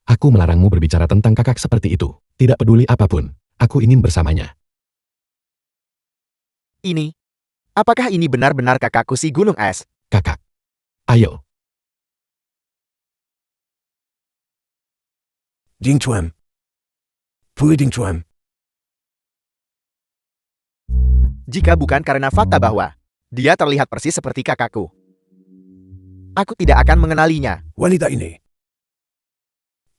Aku melarangmu berbicara tentang kakak seperti itu. Tidak peduli apapun. Aku ingin bersamanya. Ini. Apakah ini benar-benar kakakku si Gunung Es? Kakak. Ayo. Jing Chuan. Hui Jing Chuan. Jika bukan karena fakta bahwa dia terlihat persis seperti kakakku, aku tidak akan mengenalinya. Wanita ini.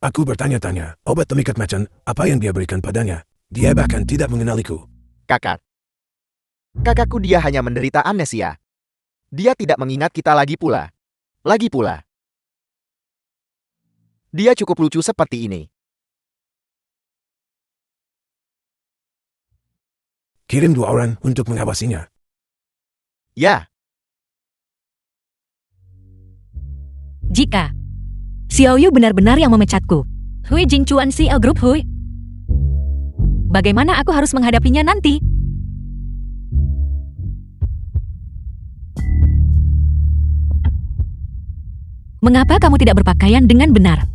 Aku bertanya-tanya, obat pemikat macan, apa yang dia berikan padanya? Dia bahkan tidak mengenaliku. Kakak. Kakakku dia hanya menderita amnesia. Dia tidak mengingat kita lagi pula. Lagi pula. Dia cukup lucu seperti ini. Kirim 2 orang untuk mengawasinya. Ya, Jika Xiaoyu benar-benar yang memecatku, Hui Jingchuan CL Group Hui, bagaimana aku harus menghadapinya nanti? Mengapa kamu tidak berpakaian dengan benar?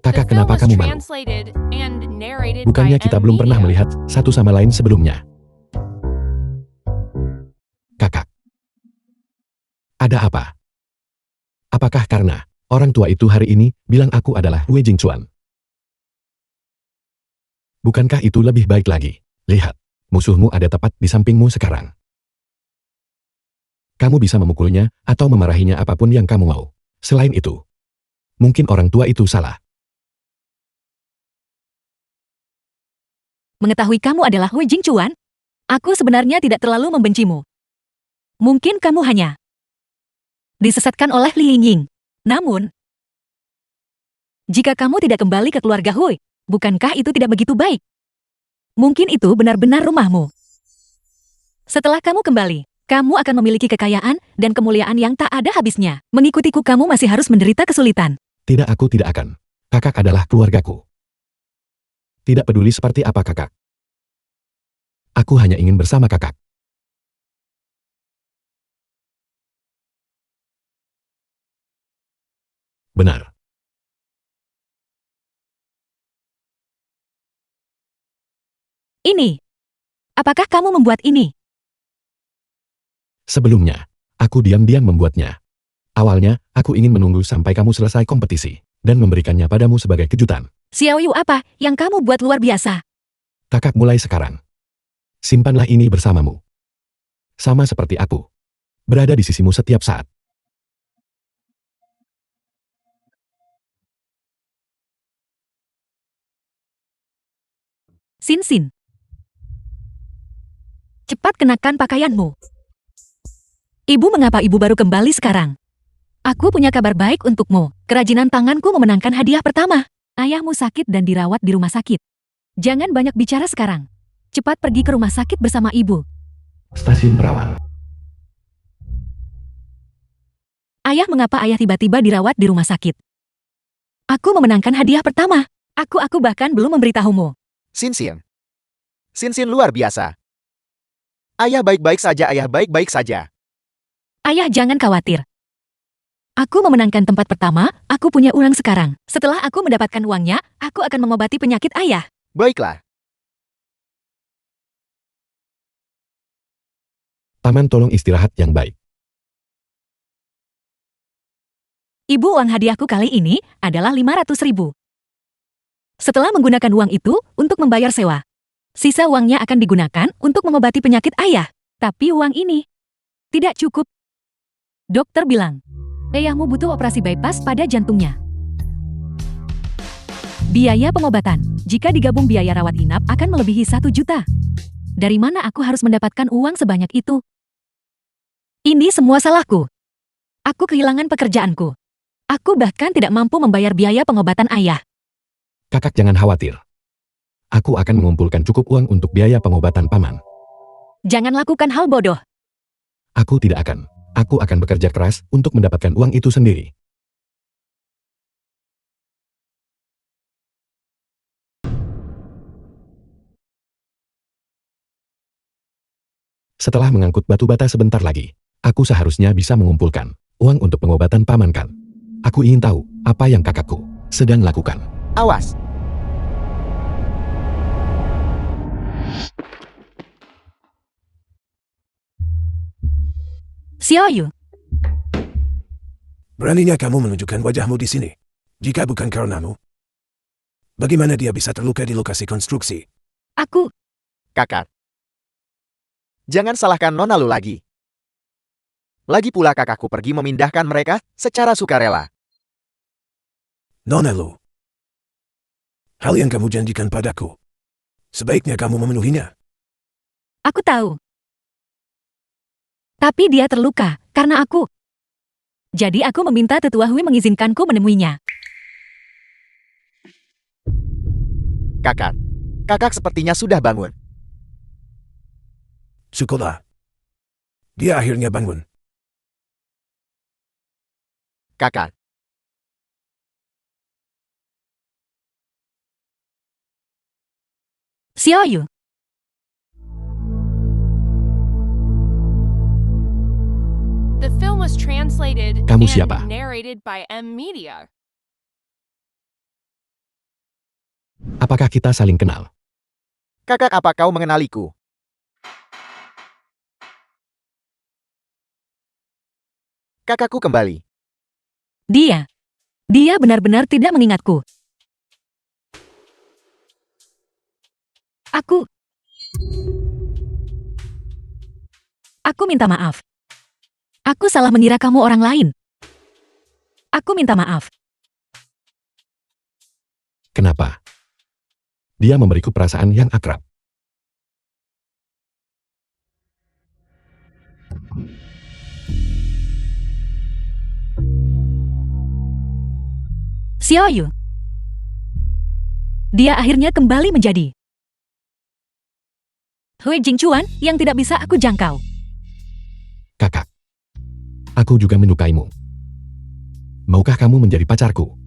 Kakak, The film kenapa was kamu malu? translated and narrated Bukannya by kita M belum pernah Media. melihat satu sama lain sebelumnya? Kakak. Ada apa? Apakah karena orang tua itu hari ini bilang aku adalah Wei Jingchuan? Bukankah itu lebih baik lagi? Lihat, musuhmu ada tepat di sampingmu sekarang. Kamu bisa memukulnya atau memarahinya apapun yang kamu mau. Selain itu, mungkin orang tua itu salah. Mengetahui kamu adalah Hui Jingchuan, aku sebenarnya tidak terlalu membencimu. Mungkin kamu hanya disesatkan oleh Li Yingying. Namun, jika kamu tidak kembali ke keluarga Hui, bukankah itu tidak begitu baik? Mungkin itu benar-benar rumahmu. Setelah kamu kembali, kamu akan memiliki kekayaan dan kemuliaan yang tak ada habisnya. Mengikutiku kamu masih harus menderita kesulitan. Tidak, aku tidak akan. Kakak adalah keluargaku. Tidak peduli seperti apa kakak. Aku hanya ingin bersama kakak. Benar. Ini. Apakah kamu membuat ini? Sebelumnya, aku diam-diam membuatnya. Awalnya, aku ingin menunggu sampai kamu selesai kompetisi dan memberikannya padamu sebagai kejutan. Xiaoyu, apa yang kamu buat luar biasa? Kakak, mulai sekarang, simpanlah ini bersamamu. Sama seperti aku. Berada di sisimu setiap saat. Sin Sin. Cepat kenakan pakaianmu. Ibu, mengapa ibu baru kembali sekarang? Aku punya kabar baik untukmu. Kerajinan tanganku memenangkan hadiah pertama. Ayahmu sakit dan dirawat di rumah sakit. Jangan banyak bicara sekarang. Cepat pergi ke rumah sakit bersama ibu. Stasiun perawan. Ayah, mengapa ayah tiba-tiba dirawat di rumah sakit? Aku memenangkan hadiah pertama. Aku bahkan belum memberitahumu. Sin-Sin. Sin-Sin luar biasa. Ayah baik-baik saja, ayah baik-baik saja. Ayah, jangan khawatir. Aku memenangkan tempat pertama, aku punya uang sekarang. Setelah aku mendapatkan uangnya, aku akan mengobati penyakit ayah. Baiklah. Paman, tolong istirahat yang baik. Ibu, uang hadiahku kali ini adalah 500.000. Setelah menggunakan uang itu untuk membayar sewa, sisa uangnya akan digunakan untuk mengobati penyakit ayah. Tapi uang ini tidak cukup. Dokter bilang, ayahmu butuh operasi bypass pada jantungnya. Biaya pengobatan, jika digabung biaya rawat inap akan melebihi 1 juta. Dari mana aku harus mendapatkan uang sebanyak itu? Ini semua salahku. Aku kehilangan pekerjaanku. Aku bahkan tidak mampu membayar biaya pengobatan ayah. Kakak, jangan khawatir. Aku akan mengumpulkan cukup uang untuk biaya pengobatan paman. Jangan lakukan hal bodoh. Aku tidak akan. Aku akan bekerja keras untuk mendapatkan uang itu sendiri. Setelah mengangkut batu bata sebentar lagi, aku seharusnya bisa mengumpulkan uang untuk pengobatan paman kan. Aku ingin tahu apa yang kakakku sedang lakukan. Awas. Xiaoyu, Beraninya kamu menunjukkan wajahmu di sini. Jika bukan karenamu, bagaimana dia bisa terluka di lokasi konstruksi? aku Kakak. Jangan salahkan Nona Lu lagi. Lagi pula kakakku pergi memindahkan mereka secara sukarela. Nona Lu. Hal yang kamu janjikan padaku, sebaiknya kamu memenuhinya. tahu. Tapi dia terluka karena aku. Jadi aku meminta Tetua Hui mengizinkanku menemuinya. Kakak sepertinya sudah bangun. Syukurlah. Dia akhirnya bangun. Kakak. Xiaoyu. The film was translated Kamu and siapa? narrated by M Media. Apakah kita saling kenal? Kakak, apa kau mengenaliku? Kakakku kembali. Dia benar-benar tidak mengingatku. Aku minta maaf. Aku salah mengira kamu orang lain. Aku minta maaf. Kenapa? Dia memberiku perasaan yang akrab. Xiaoyu. Dia akhirnya kembali menjadi Hui Jingchuan yang tidak bisa aku jangkau. Kakak. Aku juga menyukaimu. Maukah kamu menjadi pacarku?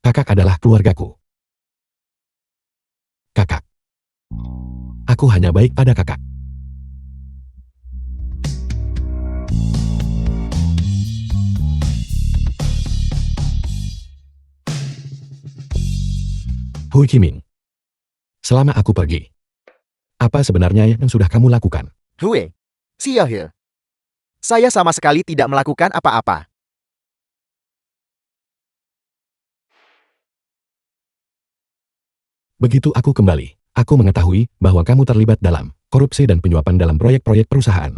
Kakak adalah keluargaku. Kakak. Aku hanya baik pada kakak. Hui Qiming. Selama aku pergi, apa sebenarnya yang sudah kamu lakukan? Hui. Xiaoyu. Saya sama sekali tidak melakukan apa-apa. Begitu aku kembali, aku mengetahui bahwa kamu terlibat dalam korupsi dan penyuapan dalam proyek-proyek perusahaan.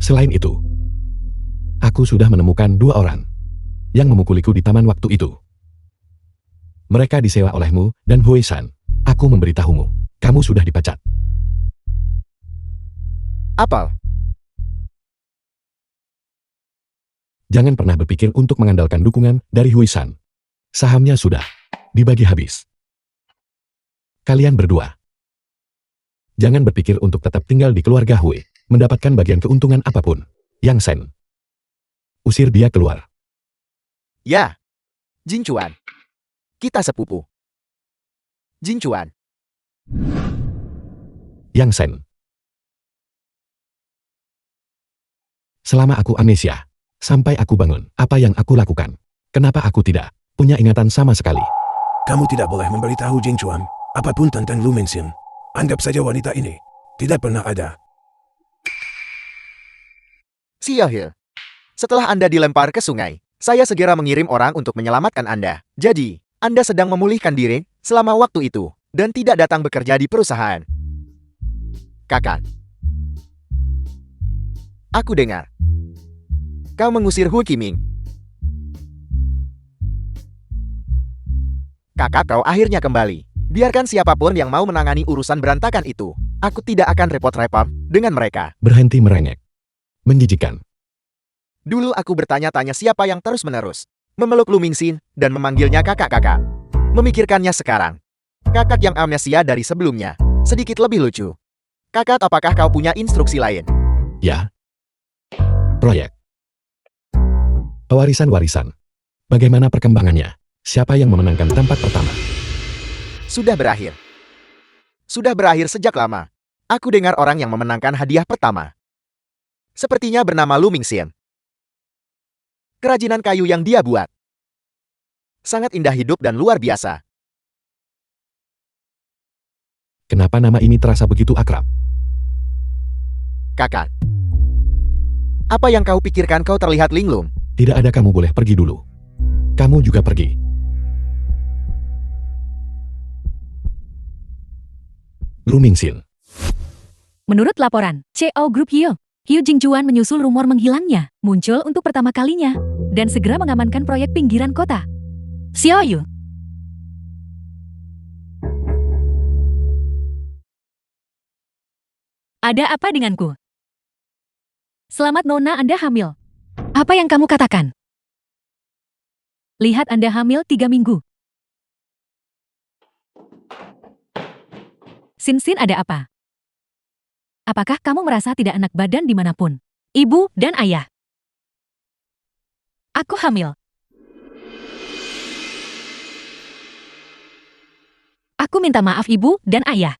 Selain itu, aku sudah menemukan 2 orang yang memukuliku di taman waktu itu. Mereka disewa olehmu dan Hui-san. Aku memberitahumu, kamu sudah dipecat. Apal. Jangan pernah berpikir untuk mengandalkan dukungan dari Hui-san. Sahamnya sudah dibagi habis. Kalian berdua, jangan berpikir untuk tetap tinggal di keluarga Hui, mendapatkan bagian keuntungan apapun. Yang Sen, usir dia keluar. Ya. Jingchuan. Kita sepupu. Jingchuan. Yang Sen. Selama aku amnesia, sampai aku bangun, apa yang aku lakukan? Kenapa aku tidak punya ingatan sama sekali? Kamu tidak boleh memberitahu Jingchuan apapun tentang Lu Mingxin. Anggap saja wanita ini tidak pernah ada. Xiaoyu. Setelah Anda dilempar ke sungai, saya segera mengirim orang untuk menyelamatkan Anda. Jadi, Anda sedang memulihkan diri selama waktu itu dan tidak datang bekerja di perusahaan. Kakak. Aku dengar. Kau mengusir Hui Qiming. Kakak, kau akhirnya kembali. Biarkan siapapun yang mau menangani urusan berantakan itu. Aku tidak akan repot-repot dengan mereka. Berhenti merengek. Menjijikan. Dulu aku bertanya-tanya siapa yang terus-menerus memeluk Lu Mingxin dan memanggilnya kakak-kakak. Memikirkannya sekarang. Kakak yang amnesia dari sebelumnya. Sedikit lebih lucu. Kakak, apakah kau punya instruksi lain? Ya. Proyek. Pewarisan-warisan. Bagaimana perkembangannya? Siapa yang memenangkan tempat pertama? Sudah berakhir. Sudah berakhir sejak lama. Aku dengar orang yang memenangkan hadiah pertama. Sepertinya bernama Lu Mingxin. Kerajinan kayu yang dia buat sangat indah, hidup dan luar biasa. Kenapa nama ini terasa begitu akrab? Kakak. Apa yang kau pikirkan? Kau terlihat linglung. Tidak ada, kamu boleh pergi dulu. Kamu juga pergi. Lu Mingxin. Menurut laporan, CO Group Hyo Jingchuan menyusul rumor menghilangnya, muncul untuk pertama kalinya, dan segera mengamankan proyek pinggiran kota. Xiaoyu. Ada apa denganku? Selamat Nona, Anda hamil. Apa yang kamu katakan? Lihat Anda hamil 3 minggu. Sin, ada apa? Apakah kamu merasa tidak enak badan dimanapun? Ibu dan ayah. Aku hamil. Aku minta maaf ibu dan ayah.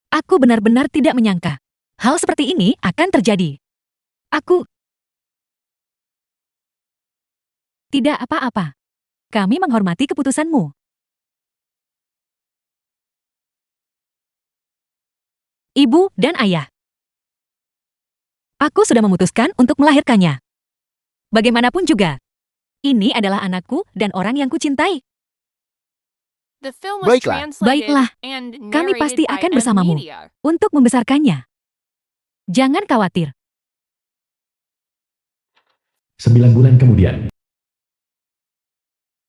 Aku benar-benar tidak menyangka. Hal seperti ini akan terjadi. Aku tidak apa-apa. Kami menghormati keputusanmu. Ibu dan ayah. Aku sudah memutuskan untuk melahirkannya. Bagaimanapun juga, ini adalah anakku dan orang yang kucintai. The film was Baiklah. translated Baiklah. and Kami narrated pasti by akan M bersamamu Media. untuk membesarkannya. Jangan khawatir. 9 bulan kemudian.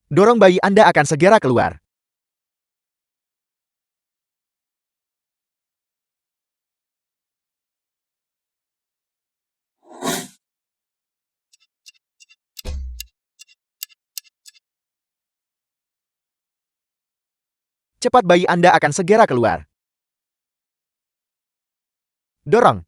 Dorong bayi Anda akan segera keluar. Cepat, bayi Anda akan segera keluar. Dorong.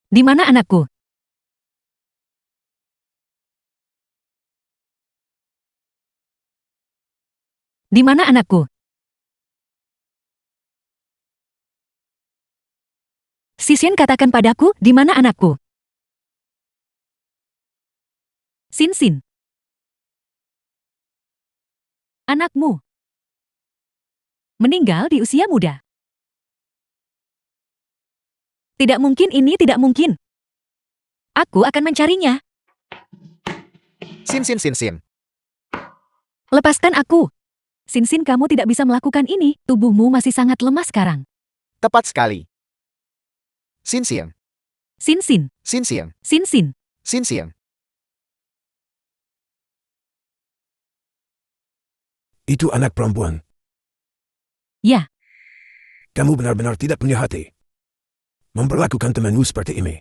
Di mana anakku? Di mana anakku? Sisien, katakan padaku, di mana anakku? Sin. Anakmu meninggal di usia muda. Tidak mungkin, ini tidak mungkin. Aku akan mencarinya. Sin. Lepaskan aku. Sin, kamu tidak bisa melakukan ini. Tubuhmu masih sangat lemah sekarang. Tepat sekali. Sin. Sin. Itu anak perempuan. Ya, Kamu benar-benar tidak punya hati. Memperlakukan temanmu seperti ini.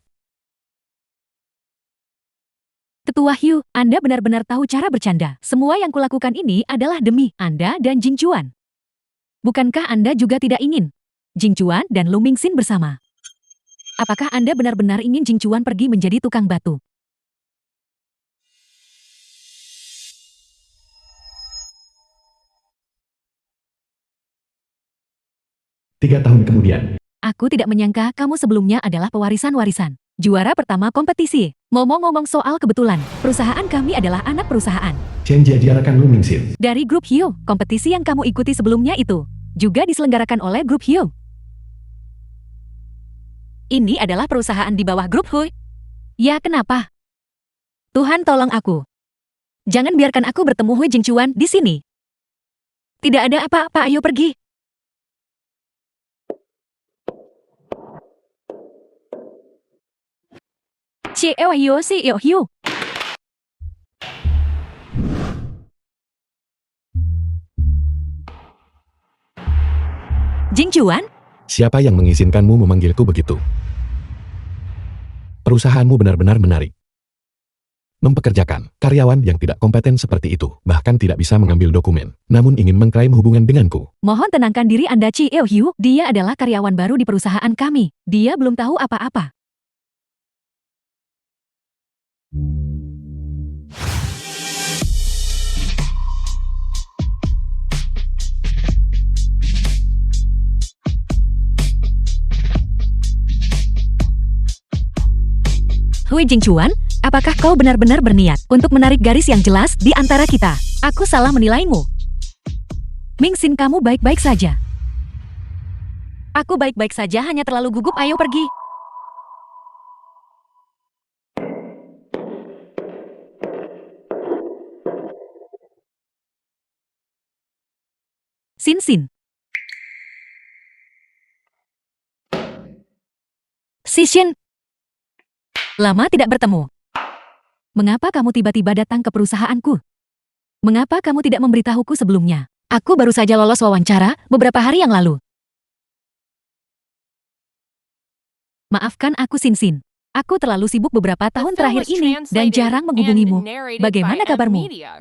Tetua Hugh, Anda benar-benar tahu cara bercanda. Semua yang kulakukan ini adalah demi Anda dan Jing Chuan. Bukankah Anda juga tidak ingin Jing Chuan dan Lu Mingxin bersama? Apakah Anda benar-benar ingin Jing Chuan pergi menjadi tukang batu? Tiga tahun kemudian. Aku tidak menyangka kamu sebelumnya adalah pewarisan-warisan. Juara pertama kompetisi. Ngomong-ngomong soal kebetulan, perusahaan kami adalah anak perusahaan. Chen Jia diarahkan Lu Mingxin. Dari grup Hyo, kompetisi yang kamu ikuti sebelumnya itu juga diselenggarakan oleh grup Hyo. Ini adalah perusahaan di bawah grup Hui. Ya, kenapa? Tuhan tolong aku. Jangan biarkan aku bertemu Hui Jingchuan di sini. Tidak ada apa-apa, ayo pergi. Hyo. Jingchuan? Siapa yang mengizinkanmu memanggilku begitu? Perusahaanmu benar-benar menarik. Mempekerjakan karyawan yang tidak kompeten seperti itu, bahkan tidak bisa mengambil dokumen, namun ingin mengklaim hubungan denganku. Mohon tenangkan diri Anda, Hyo. Dia adalah karyawan baru di perusahaan kami. Dia belum tahu apa-apa. Hui Jingchuan, apakah kau benar-benar berniat untuk menarik garis yang jelas di antara kita? Aku salah menilaimu. Mingxin, kamu baik-baik saja. Aku baik-baik saja, hanya terlalu gugup, ayo pergi. Sin Sin. Sishin. Lama tidak bertemu. Mengapa kamu tiba-tiba datang ke perusahaanku? Mengapa kamu tidak memberitahuku sebelumnya? Aku baru saja lolos wawancara beberapa hari yang lalu. Maafkan aku Sin Sin. Aku terlalu sibuk beberapa The tahun film terakhir was ini dan translated jarang and menghubungimu. narrated Bagaimana by kabarmu? M-Media.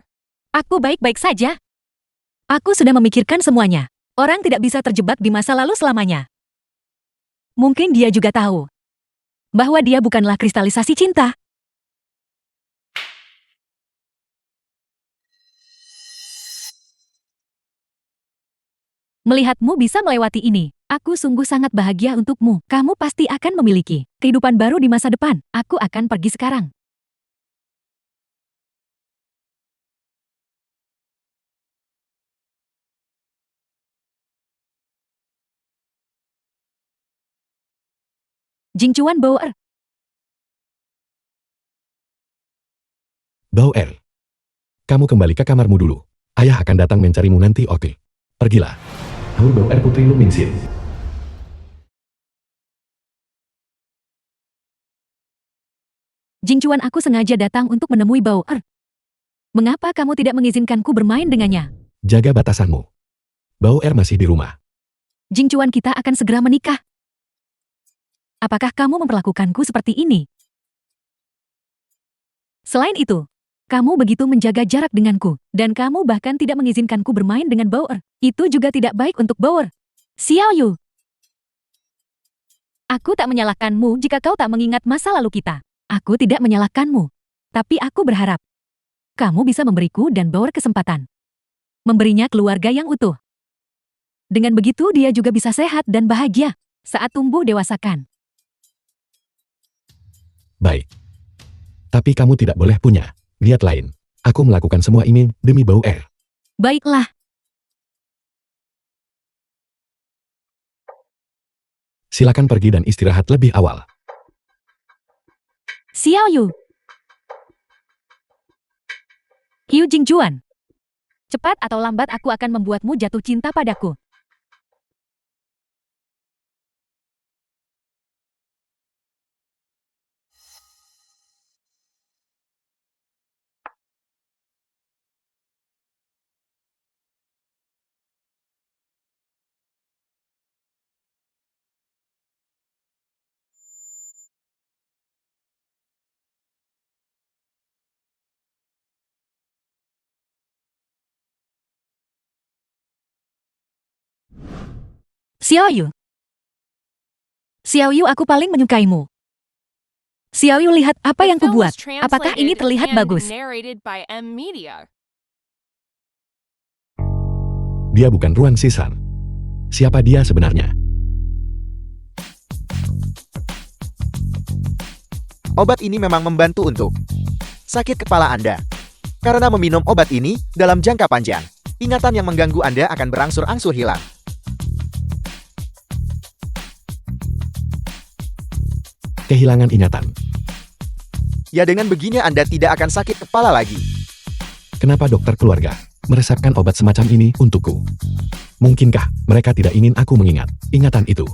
Aku baik-baik saja. Aku sudah memikirkan semuanya. Orang tidak bisa terjebak di masa lalu selamanya. Mungkin dia juga tahu bahwa dia bukanlah kristalisasi cinta. Melihatmu bisa melewati ini, aku sungguh sangat bahagia untukmu. Kamu pasti akan memiliki kehidupan baru di masa depan. Aku akan pergi sekarang. Jingchuan Bauer. Bauer. Kamu kembali ke kamarmu dulu. Ayah akan datang mencarimu nanti, oke? Pergilah. Haur Bauer Putri Lumingsin. Jingchuan, aku sengaja datang untuk menemui Bauer. Mengapa kamu tidak mengizinkanku bermain dengannya? Jaga batasanmu. Bauer masih di rumah. Jingchuan, kita akan segera menikah. Apakah kamu memperlakukanku seperti ini? Selain itu, kamu begitu menjaga jarak denganku, dan kamu bahkan tidak mengizinkanku bermain dengan Bauer. Itu juga tidak baik untuk Bauer. Xiao Yu. Aku tak menyalahkanmu jika kau tak mengingat masa lalu kita. Aku tidak menyalahkanmu. Tapi aku berharap kamu bisa memberiku dan Bauer kesempatan. Memberinya keluarga yang utuh. Dengan begitu dia juga bisa sehat dan bahagia saat tumbuh dewasakan. Baik. Tapi kamu tidak boleh punya niat lain. Aku melakukan semua ini demi Bauer. Baiklah. Silakan pergi dan istirahat lebih awal. Xiao Yu. Hiu Jingjuan. Cepat atau lambat aku akan membuatmu jatuh cinta padaku. Xiao Yu. Xiao Yu, aku paling menyukaimu. Xiao Yu, lihat apa The yang film kubuat. was Apakah ini translated terlihat and bagus? narrated by M-Media. Dia bukan Ruan Sisan. Siapa dia sebenarnya? Obat ini memang membantu untuk sakit kepala Anda. Karena meminum obat ini dalam jangka panjang, ingatan yang mengganggu Anda akan berangsur-angsur hilang. Kehilangan ingatan. Ya, dengan begini Anda tidak akan sakit kepala lagi. Kenapa dokter keluarga meresepkan obat semacam ini untukku? Mungkinkah mereka tidak ingin aku mengingat ingatan itu?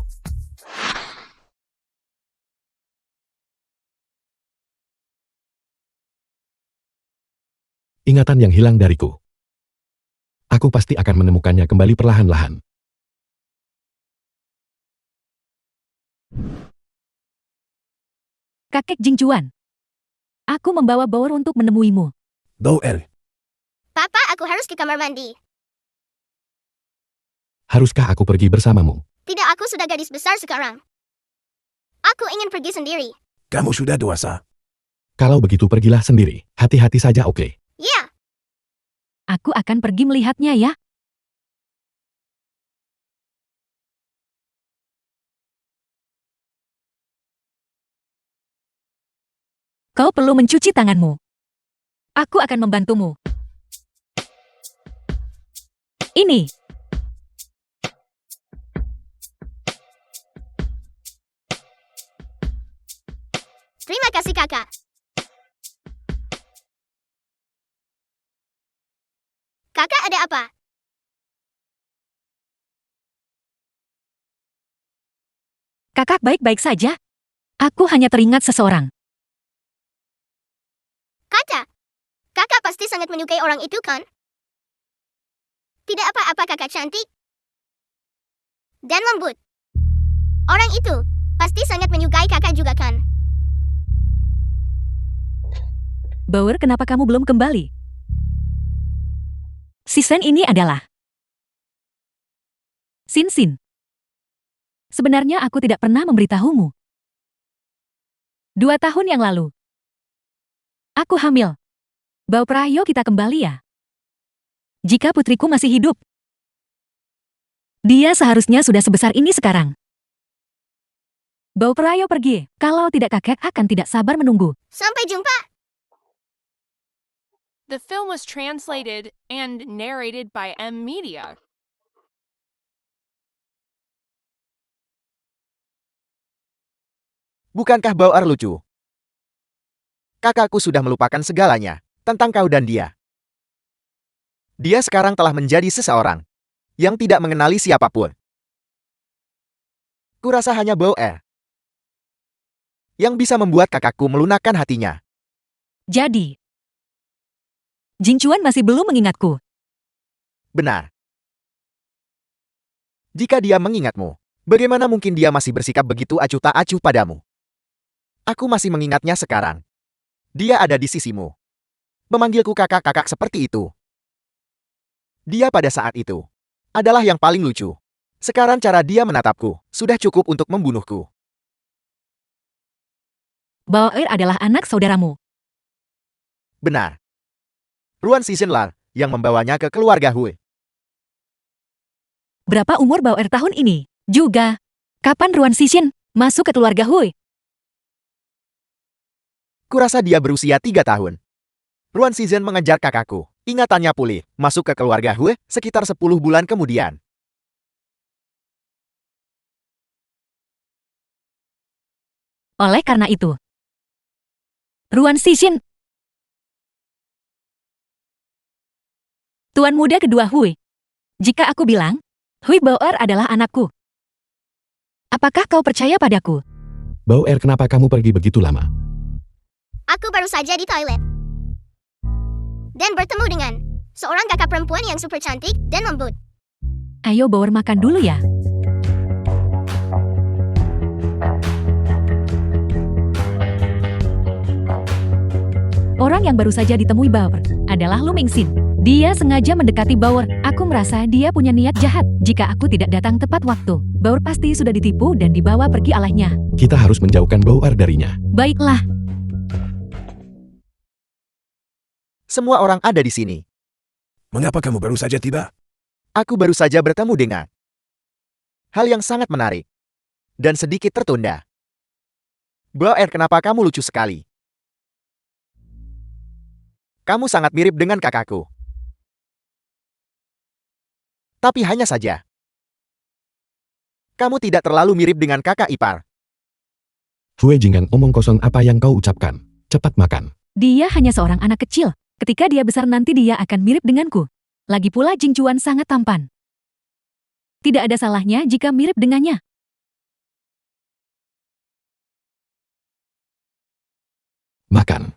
Ingatan yang hilang dariku. Aku pasti akan menemukannya kembali perlahan-lahan. Kakek Jingjuan. Aku membawa Bauer untuk menemuimu. Bauer. Papa, aku harus ke kamar mandi. Haruskah aku pergi bersamamu? Tidak, aku sudah gadis besar sekarang. Aku ingin pergi sendiri. Kamu sudah dewasa. Kalau begitu pergilah sendiri. Hati-hati saja, oke? Ya, Aku akan pergi melihatnya ya. Kau perlu mencuci tanganmu. Aku akan membantumu. Ini. terima kasih kakak. Kakak, ada apa? Kakak baik-baik saja? Aku hanya teringat seseorang. Kakak pasti sangat menyukai orang itu kan? Tidak apa-apa kakak cantik dan lembut. Orang itu pasti sangat menyukai kakak juga kan? Bauer, kenapa kamu belum kembali? Season ini adalah Sin. Sebenarnya aku tidak pernah memberitahumu. 2 tahun yang lalu, aku hamil. Bauer, ayo kita kembali ya. Jika putriku masih hidup, dia seharusnya sudah sebesar ini sekarang. Bauer, ayo pergi. Kalau tidak, kakek akan tidak sabar menunggu. Sampai jumpa. The film was translated and narrated by M Media. Bukankah Bauer lucu? Kakakku sudah melupakan segalanya tentang kau dan dia. Dia sekarang telah menjadi seseorang yang tidak mengenali siapapun. Kurasa hanya Bauer yang bisa membuat kakakku melunakkan hatinya. Jadi, Jingchuan masih belum mengingatku. Benar. Jika dia mengingatmu, bagaimana mungkin dia masih bersikap begitu acuh tak acuh padamu? Aku masih mengingatnya sekarang. Dia ada di sisimu. Memanggilku kakak-kakak seperti itu. Dia pada saat itu adalah yang paling lucu. Sekarang cara dia menatapku sudah cukup untuk membunuhku. Bauer adalah anak saudaramu. Benar. Ruan Sishenlar yang membawanya ke keluarga Hui. Berapa umur Bauer tahun ini? Juga, kapan Ruan Sishin masuk ke keluarga Hui? Kurasa dia berusia 3 tahun. Ruan Shizhen mengejar kakakku. Ingatannya pulih, masuk ke keluarga Hui sekitar 10 bulan kemudian. Oleh karena itu, Ruan Sishin, tuan muda kedua Hui. Jika aku bilang, Hui Bauer adalah anakku, apakah kau percaya padaku? Bauer, kenapa kamu pergi begitu lama? Aku baru saja di toilet. Dan bertemu dengan seorang kakak perempuan yang super cantik dan lembut. Ayo Bauer makan dulu ya. Orang yang baru saja ditemui Bauer adalah Lu Mingxin. Dia sengaja mendekati Bauer. Aku merasa dia punya niat jahat. Jika aku tidak datang tepat waktu, Bauer pasti sudah ditipu dan dibawa pergi olehnya. Kita harus menjauhkan Bauer darinya. Baiklah, Semua orang ada di sini. Mengapa kamu baru saja tiba? Aku baru saja bertemu dengan hal yang sangat menarik dan sedikit tertunda. Bauer, kenapa kamu lucu sekali? Kamu sangat mirip dengan kakakku. Tapi hanya saja, kamu tidak terlalu mirip dengan kakak ipar. Hui Jinggan, omong kosong apa yang kau ucapkan. Cepat makan. dia hanya seorang anak kecil. Ketika dia besar nanti dia akan mirip denganku. Lagi pula Jingchuan sangat tampan. Tidak ada salahnya jika mirip dengannya. Makan.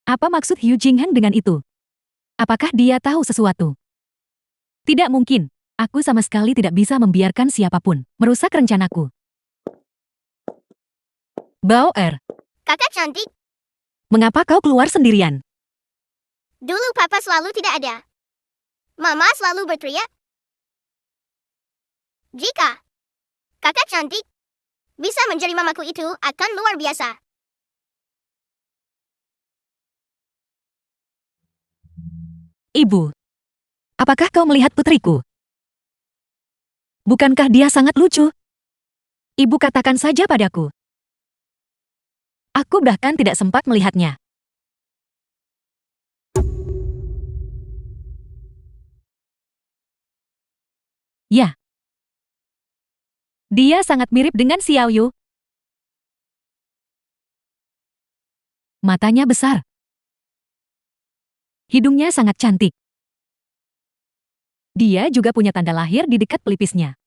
Apa maksud Hu Jingheng dengan itu? Apakah dia tahu sesuatu? Tidak mungkin. Aku sama sekali tidak bisa membiarkan siapapun merusak rencanaku. Bauer, Kakak cantik, mengapa kau keluar sendirian? dulu papa selalu tidak ada. Mama selalu berteriak. Jika kakak cantik bisa menjadi mamaku itu akan luar biasa. Ibu, apakah kau melihat putriku? Bukankah dia sangat lucu? Ibu katakan saja padaku. Aku bahkan tidak sempat melihatnya. Ya. Dia sangat mirip dengan Xiao Yu. Matanya besar. Hidungnya sangat cantik. Dia juga punya tanda lahir di dekat pelipisnya.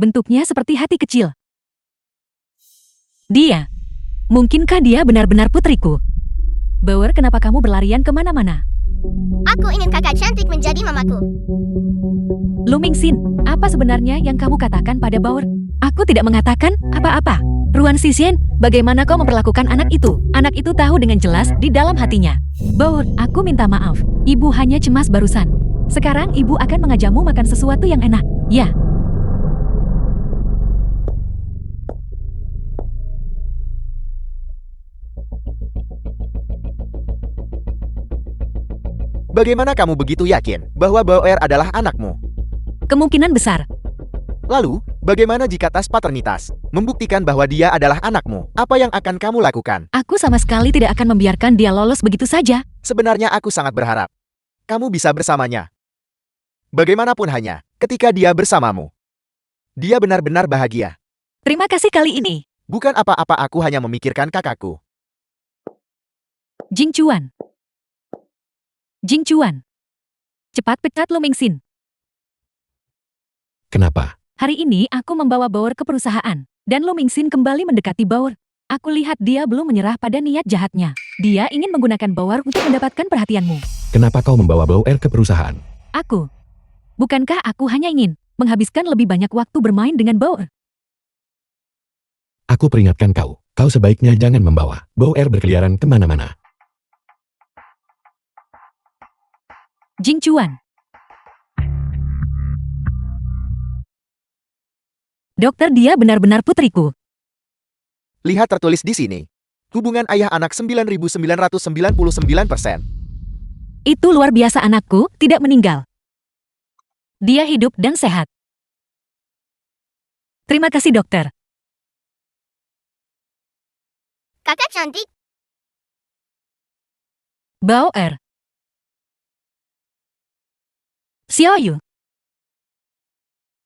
Bentuknya seperti hati kecil. Dia. Mungkinkah dia benar-benar putriku? Bauer, kenapa kamu berlarian kemana-mana? Aku ingin kakak cantik menjadi mamaku. Lumingsin, apa sebenarnya yang kamu katakan pada Bauer? Aku tidak mengatakan apa-apa. Ruan Sisien, bagaimana kau memperlakukan anak itu? Anak itu tahu dengan jelas di dalam hatinya. Bauer, aku minta maaf. Ibu hanya cemas barusan. Sekarang ibu akan mengajakmu makan sesuatu yang enak. Ya. Bagaimana kamu begitu yakin bahwa Bauer adalah anakmu? Kemungkinan besar. Lalu, bagaimana jika tes paternitas membuktikan bahwa dia adalah anakmu? Apa yang akan kamu lakukan? Aku sama sekali tidak akan membiarkan dia lolos begitu saja. Sebenarnya aku sangat berharap kamu bisa bersamanya. Bagaimanapun hanya ketika dia bersamamu. Dia benar-benar bahagia. Terima kasih kali ini. Bukan apa-apa, aku hanya memikirkan kakakku. Jing Chuan. Jing Chuan. Cepat pecat Lumingsin. Kenapa? Hari ini aku membawa Bauer ke perusahaan. Dan Lumingsin kembali mendekati Bauer. Aku lihat dia belum menyerah pada niat jahatnya. Dia ingin menggunakan Bauer untuk mendapatkan perhatianmu. Kenapa kau membawa Bauer ke perusahaan? Aku. Bukankah aku hanya ingin menghabiskan lebih banyak waktu bermain dengan Bauer? Aku peringatkan kau. Kau sebaiknya jangan membawa Bauer berkeliaran kemana-mana. Jing Chuan. Dokter, dia benar-benar putriku. Lihat tertulis di sini. Hubungan ayah anak 9.999%. Itu luar biasa, anakku tidak meninggal. Dia hidup dan sehat. Terima kasih, dokter. Kakak cantik, Bauer. Xiaoyu.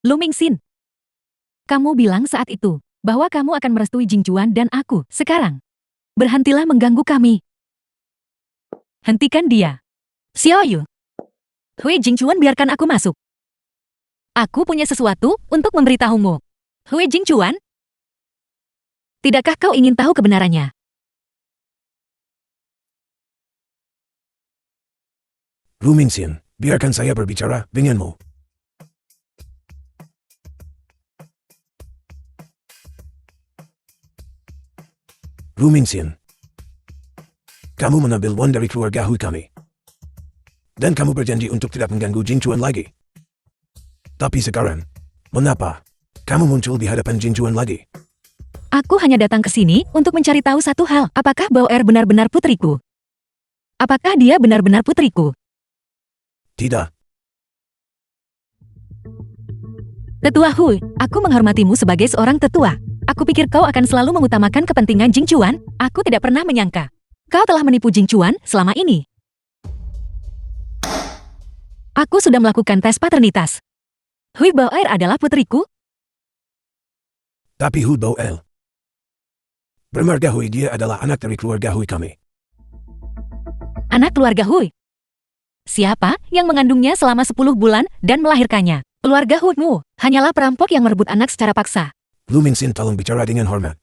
Lumingsin. Kamu bilang saat itu bahwa kamu akan merestui Jing Chuan dan aku. Sekarang, berhentilah mengganggu kami. Hentikan dia. Xiaoyu. Hui Jing Chuan, biarkan aku masuk. Aku punya sesuatu untuk memberitahumu. Hui Jing Chuan. Tidakkah kau ingin tahu kebenarannya? Lumingsin, biarkan saya berbicara denganmu. Lumingsin, kamu mengambil uang dari keluarga Hui kami. Dan kamu berjanji untuk tidak mengganggu Jing Chuan lagi. Tapi sekarang, mengapa kamu muncul di hadapan Jing Chuan lagi? Aku hanya datang ke sini untuk mencari tahu satu hal. Apakah Bauer benar-benar putriku? Apakah dia benar-benar putriku? Tidak. Tetua Hui, aku menghormatimu sebagai seorang tetua. Aku pikir kau akan selalu mengutamakan kepentingan Jing Chuan. Aku tidak pernah menyangka kau telah menipu Jing Chuan selama ini. Aku sudah melakukan tes paternitas. Hui Bauer adalah putriku? Tapi Hui Bauer bermarga Hui, dia adalah anak dari keluarga Hui kami. Anak keluarga Hui? Siapa yang mengandungnya selama 10 bulan dan melahirkannya? Keluarga Hui-mu hanyalah perampok yang merebut anak secara paksa. Lumingsin, tolong bicara dengan hormat.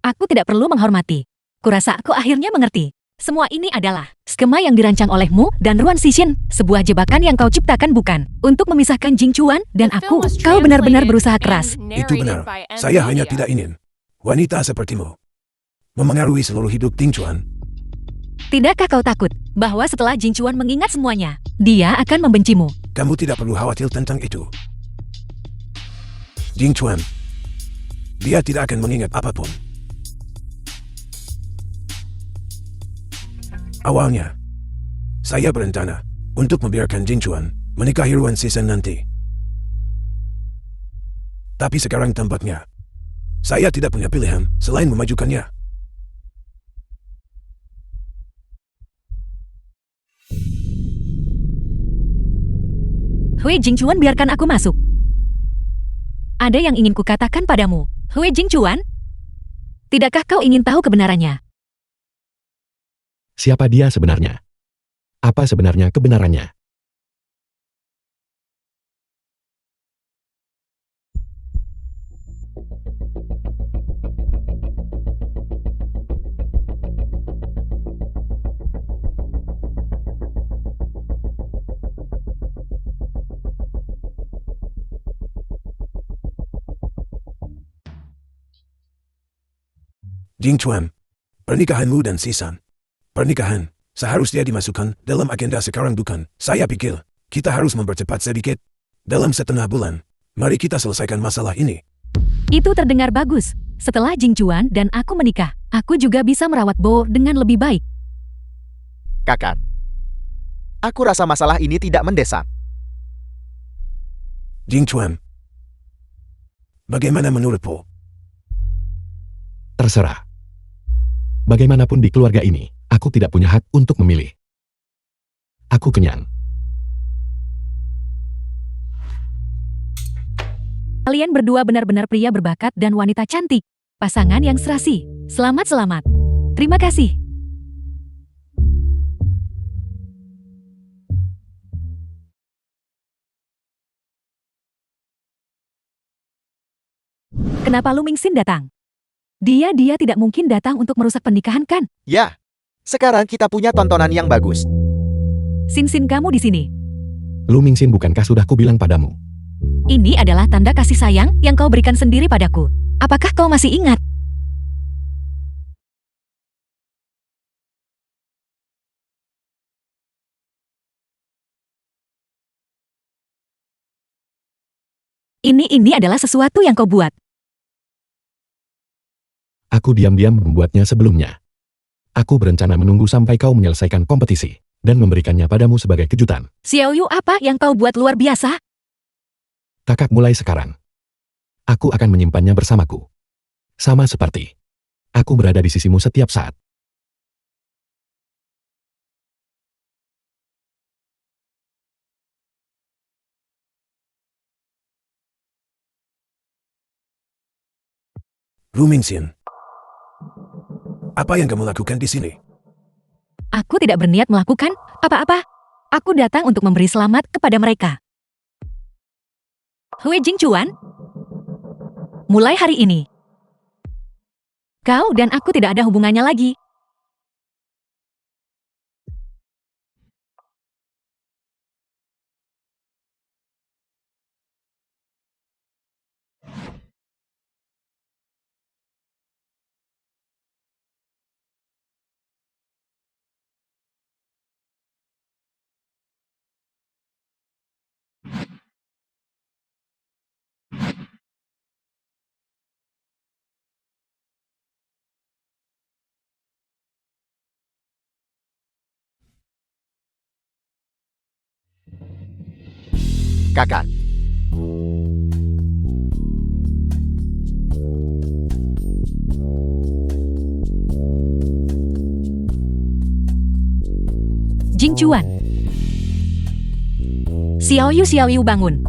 Aku tidak perlu menghormati. Kurasa aku akhirnya mengerti. Semua ini adalah skema yang dirancang olehmu dan Ruan Sisien, sebuah jebakan yang kau ciptakan, bukan untuk memisahkan Jing Chuan dan The aku. film was Kau benar-benar translated berusaha and keras. Itu benar. narrated by M. Saya hanya Media. tidak ingin wanita sepertimu memengaruhi seluruh hidup Jing Chuan. Tidakkah kau takut bahwa setelah Jing Chuan mengingat semuanya, dia akan membencimu? Kamu tidak perlu khawatir tentang itu. Jing Chuan, dia tidak akan mengingat apapun. Awalnya, saya berencana untuk membiarkan Jing Chuan menikahi Ruan Sisien nanti. Tapi sekarang tampaknya, saya tidak punya pilihan selain memajukannya. Hui Jing Chuan, biarkan aku masuk. Ada yang ingin kukatakan padamu. Hui Jing Chuan? Tidakkah kau ingin tahu kebenarannya? Siapa dia sebenarnya? Apa sebenarnya kebenarannya? Jing Chuan, pernikahanmu dan Sisan. Pernikahan seharusnya dimasukkan dalam agenda sekarang bukan? Saya pikir kita harus mempercepat sedikit. Dalam setengah bulan, mari kita selesaikan masalah ini. Itu terdengar bagus. Setelah Jing Chuan dan aku menikah, aku juga bisa merawat Bo dengan lebih baik. Kakak, aku rasa masalah ini tidak mendesak. Jing Chuan, bagaimana menurutmu? Terserah. Bagaimanapun di keluarga ini, aku tidak punya hak untuk memilih. Aku kenyang. Kalian berdua benar-benar pria berbakat dan wanita cantik. Pasangan yang serasi. Selamat-selamat. Terima kasih. Kenapa Lu Mingxin datang? Dia tidak mungkin datang untuk merusak pernikahan kan? Ya, sekarang kita punya tontonan yang bagus. Sin kamu di sini. Lu Mingxin, bukankah sudah kubilang padamu? Ini adalah tanda kasih sayang yang kau berikan sendiri padaku. Apakah kau masih ingat? Ini adalah sesuatu yang kau buat. Aku diam-diam membuatnya sebelumnya. Aku berencana menunggu sampai kau menyelesaikan kompetisi dan memberikannya padamu sebagai kejutan. Xiao Yu, apa yang kau buat luar biasa? Kakak, mulai sekarang, aku akan menyimpannya bersamaku. Sama seperti aku berada di sisimu setiap saat. Lu Mingxin, apa yang kamu lakukan di sini? Aku tidak berniat melakukan apa-apa. Aku datang untuk memberi selamat kepada mereka. Hui Jing Chuan, mulai hari ini, kau dan aku tidak ada hubungannya lagi. Kakak, Jing Chuan. Xiao Yu bangun.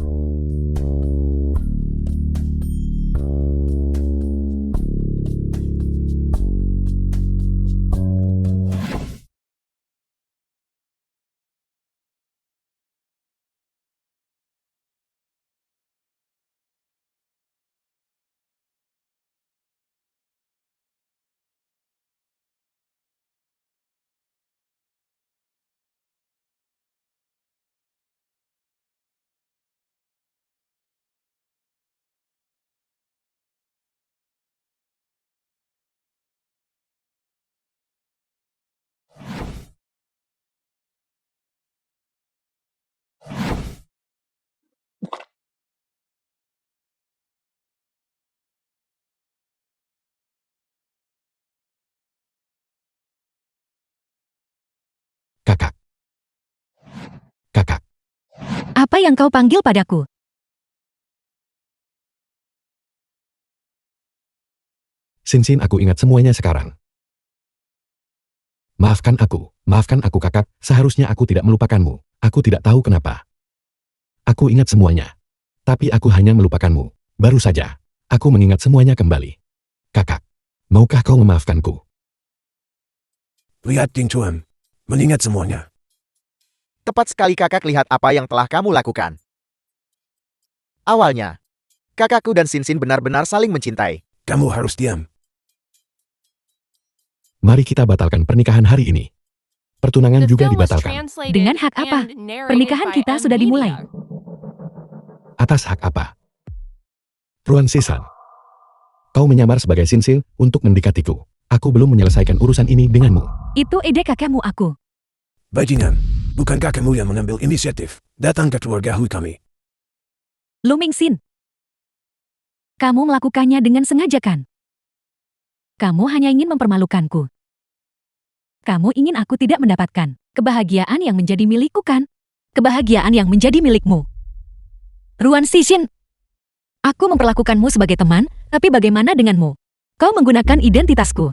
Kakak. Kakak. Apa yang kau panggil padaku? Sin, aku ingat semuanya sekarang. Maafkan aku kakak, seharusnya aku tidak melupakanmu. Aku tidak tahu kenapa. Aku ingat semuanya. Tapi aku hanya melupakanmu. Baru saja, aku mengingat semuanya kembali. Kakak, maukah kau memaafkanku? Lihat Jing Chuan, mengingat semuanya. tepat sekali kakak lihat apa yang telah kamu lakukan. Awalnya, kakakku dan Sin benar-benar saling mencintai. Kamu harus diam. Mari kita batalkan pernikahan hari ini. Pertunangan The juga film was dibatalkan. translated Dengan hak apa? and narrated Pernikahan by kita M. sudah dimulai. Media. Atas hak apa? Tuan Sisan, kau menyamar sebagai Sinsil untuk mendekatiku. Aku belum menyelesaikan urusan ini denganmu. Itu ide kakekmu aku. Bajingan, bukankah kamu yang mengambil inisiatif datang ke keluarga Hui kami? Lu Mingxin. Kamu melakukannya dengan sengaja kan? Kamu hanya ingin mempermalukanku. Kamu ingin aku tidak mendapatkan kebahagiaan yang menjadi milikku kan? Kebahagiaan yang menjadi milikmu. Ruan Xixin. Aku memperlakukanmu sebagai teman, tapi bagaimana denganmu? Kau menggunakan identitasku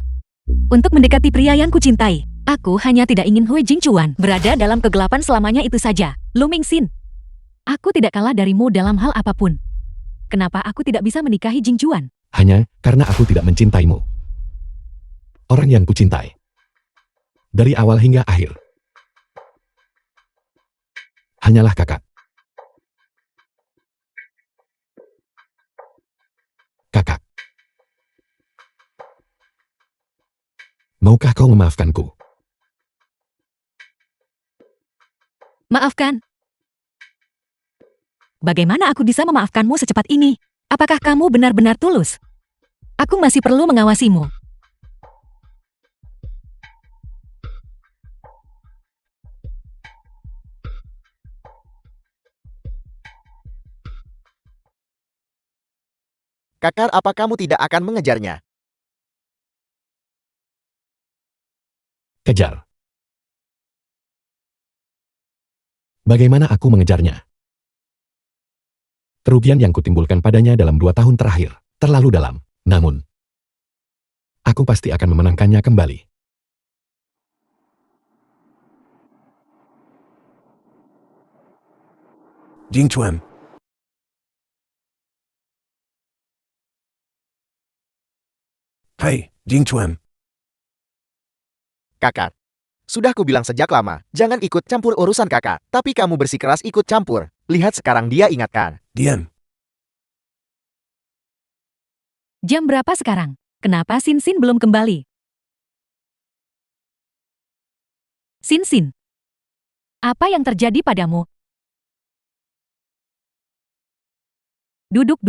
untuk mendekati pria yang kucintai. Aku hanya tidak ingin Hui Jingchuan berada dalam kegelapan selamanya itu saja. Lu Mingxin. Aku tidak kalah darimu dalam hal apapun. Kenapa aku tidak bisa menikahi Jingchuan? Hanya karena aku tidak mencintaimu. Orang yang kucintai. Dari awal hingga akhir. Hanyalah kakak. Kakak. Maukah kau memaafkanku? Maafkan. Bagaimana aku bisa memaafkanmu secepat ini? Apakah kamu benar-benar tulus? Aku masih perlu mengawasimu. Kakak, apa kamu tidak akan mengejarnya? Kejar. Bagaimana aku mengejarnya? Kerugian yang kutimbulkan padanya dalam 2 tahun terakhir, terlalu dalam. Namun, aku pasti akan memenangkannya kembali. Jingchuan. Hai, Jingchuan. Kakak. Sudah kubilang sejak lama, jangan ikut campur urusan kakak. Tapi kamu bersikeras ikut campur. Lihat sekarang dia ingatkan. Diam. Jam berapa sekarang? Kenapa Sin belum kembali? Sin, apa yang terjadi padamu? Duduk.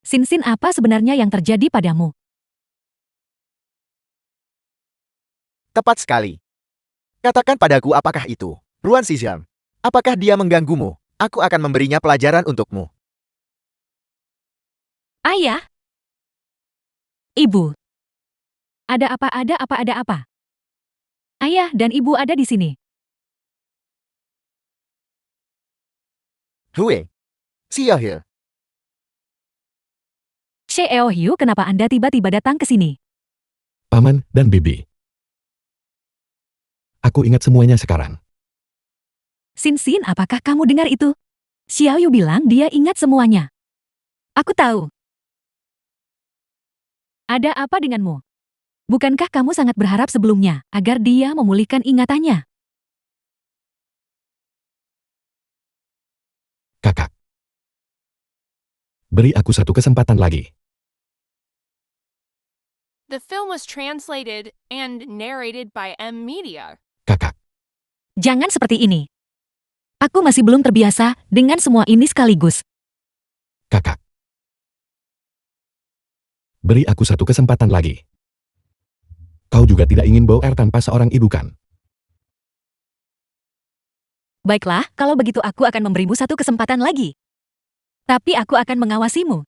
Sin, apa sebenarnya yang terjadi padamu? Tepat sekali. Katakan padaku apakah itu. Ruan Xixin. Apakah dia mengganggumu? Aku akan memberinya pelajaran untukmu. Ayah? Ibu? Ada apa? Ayah dan ibu ada di sini. Hui. Xiaohe. Xiaohiu, kenapa Anda tiba-tiba datang ke sini? Paman dan bibi. Aku ingat semuanya sekarang. Sin, apakah kamu dengar itu? Xiaoyu bilang dia ingat semuanya. Aku tahu. Ada apa denganmu? Bukankah kamu sangat berharap sebelumnya agar dia memulihkan ingatannya? Kakak. Beri aku satu kesempatan lagi. The film was translated and narrated by M Media. Kakak. Jangan seperti ini. Aku masih belum terbiasa dengan semua ini sekaligus. Kakak. Beri aku satu kesempatan lagi. Kau juga tidak ingin bawa air tanpa seorang ibu kan? Baiklah, kalau begitu aku akan memberimu satu kesempatan lagi. Tapi aku akan mengawasimu.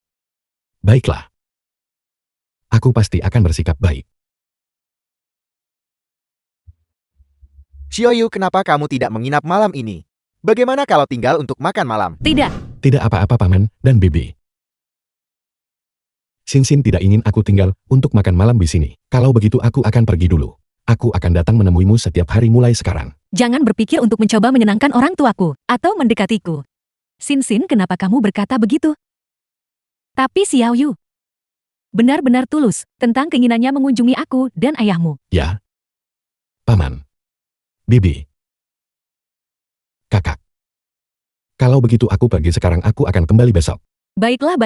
Baiklah. Aku pasti akan bersikap baik. Xiaoyu, kenapa kamu tidak menginap malam ini? Bagaimana kalau tinggal untuk makan malam? Tidak, Tidak apa-apa paman dan bibi. Sin tidak ingin aku tinggal untuk makan malam di sini. Kalau begitu aku akan pergi dulu. Aku akan datang menemuimu setiap hari mulai sekarang. jangan berpikir untuk mencoba menyenangkan orang tuaku atau mendekatiku. Sin, kenapa kamu berkata begitu? Tapi Xiaoyu benar-benar tulus tentang keinginannya mengunjungi aku dan ayahmu. Ya. Paman. Bibi. Kakak. Kalau begitu aku pergi sekarang, aku akan kembali besok. Baiklah.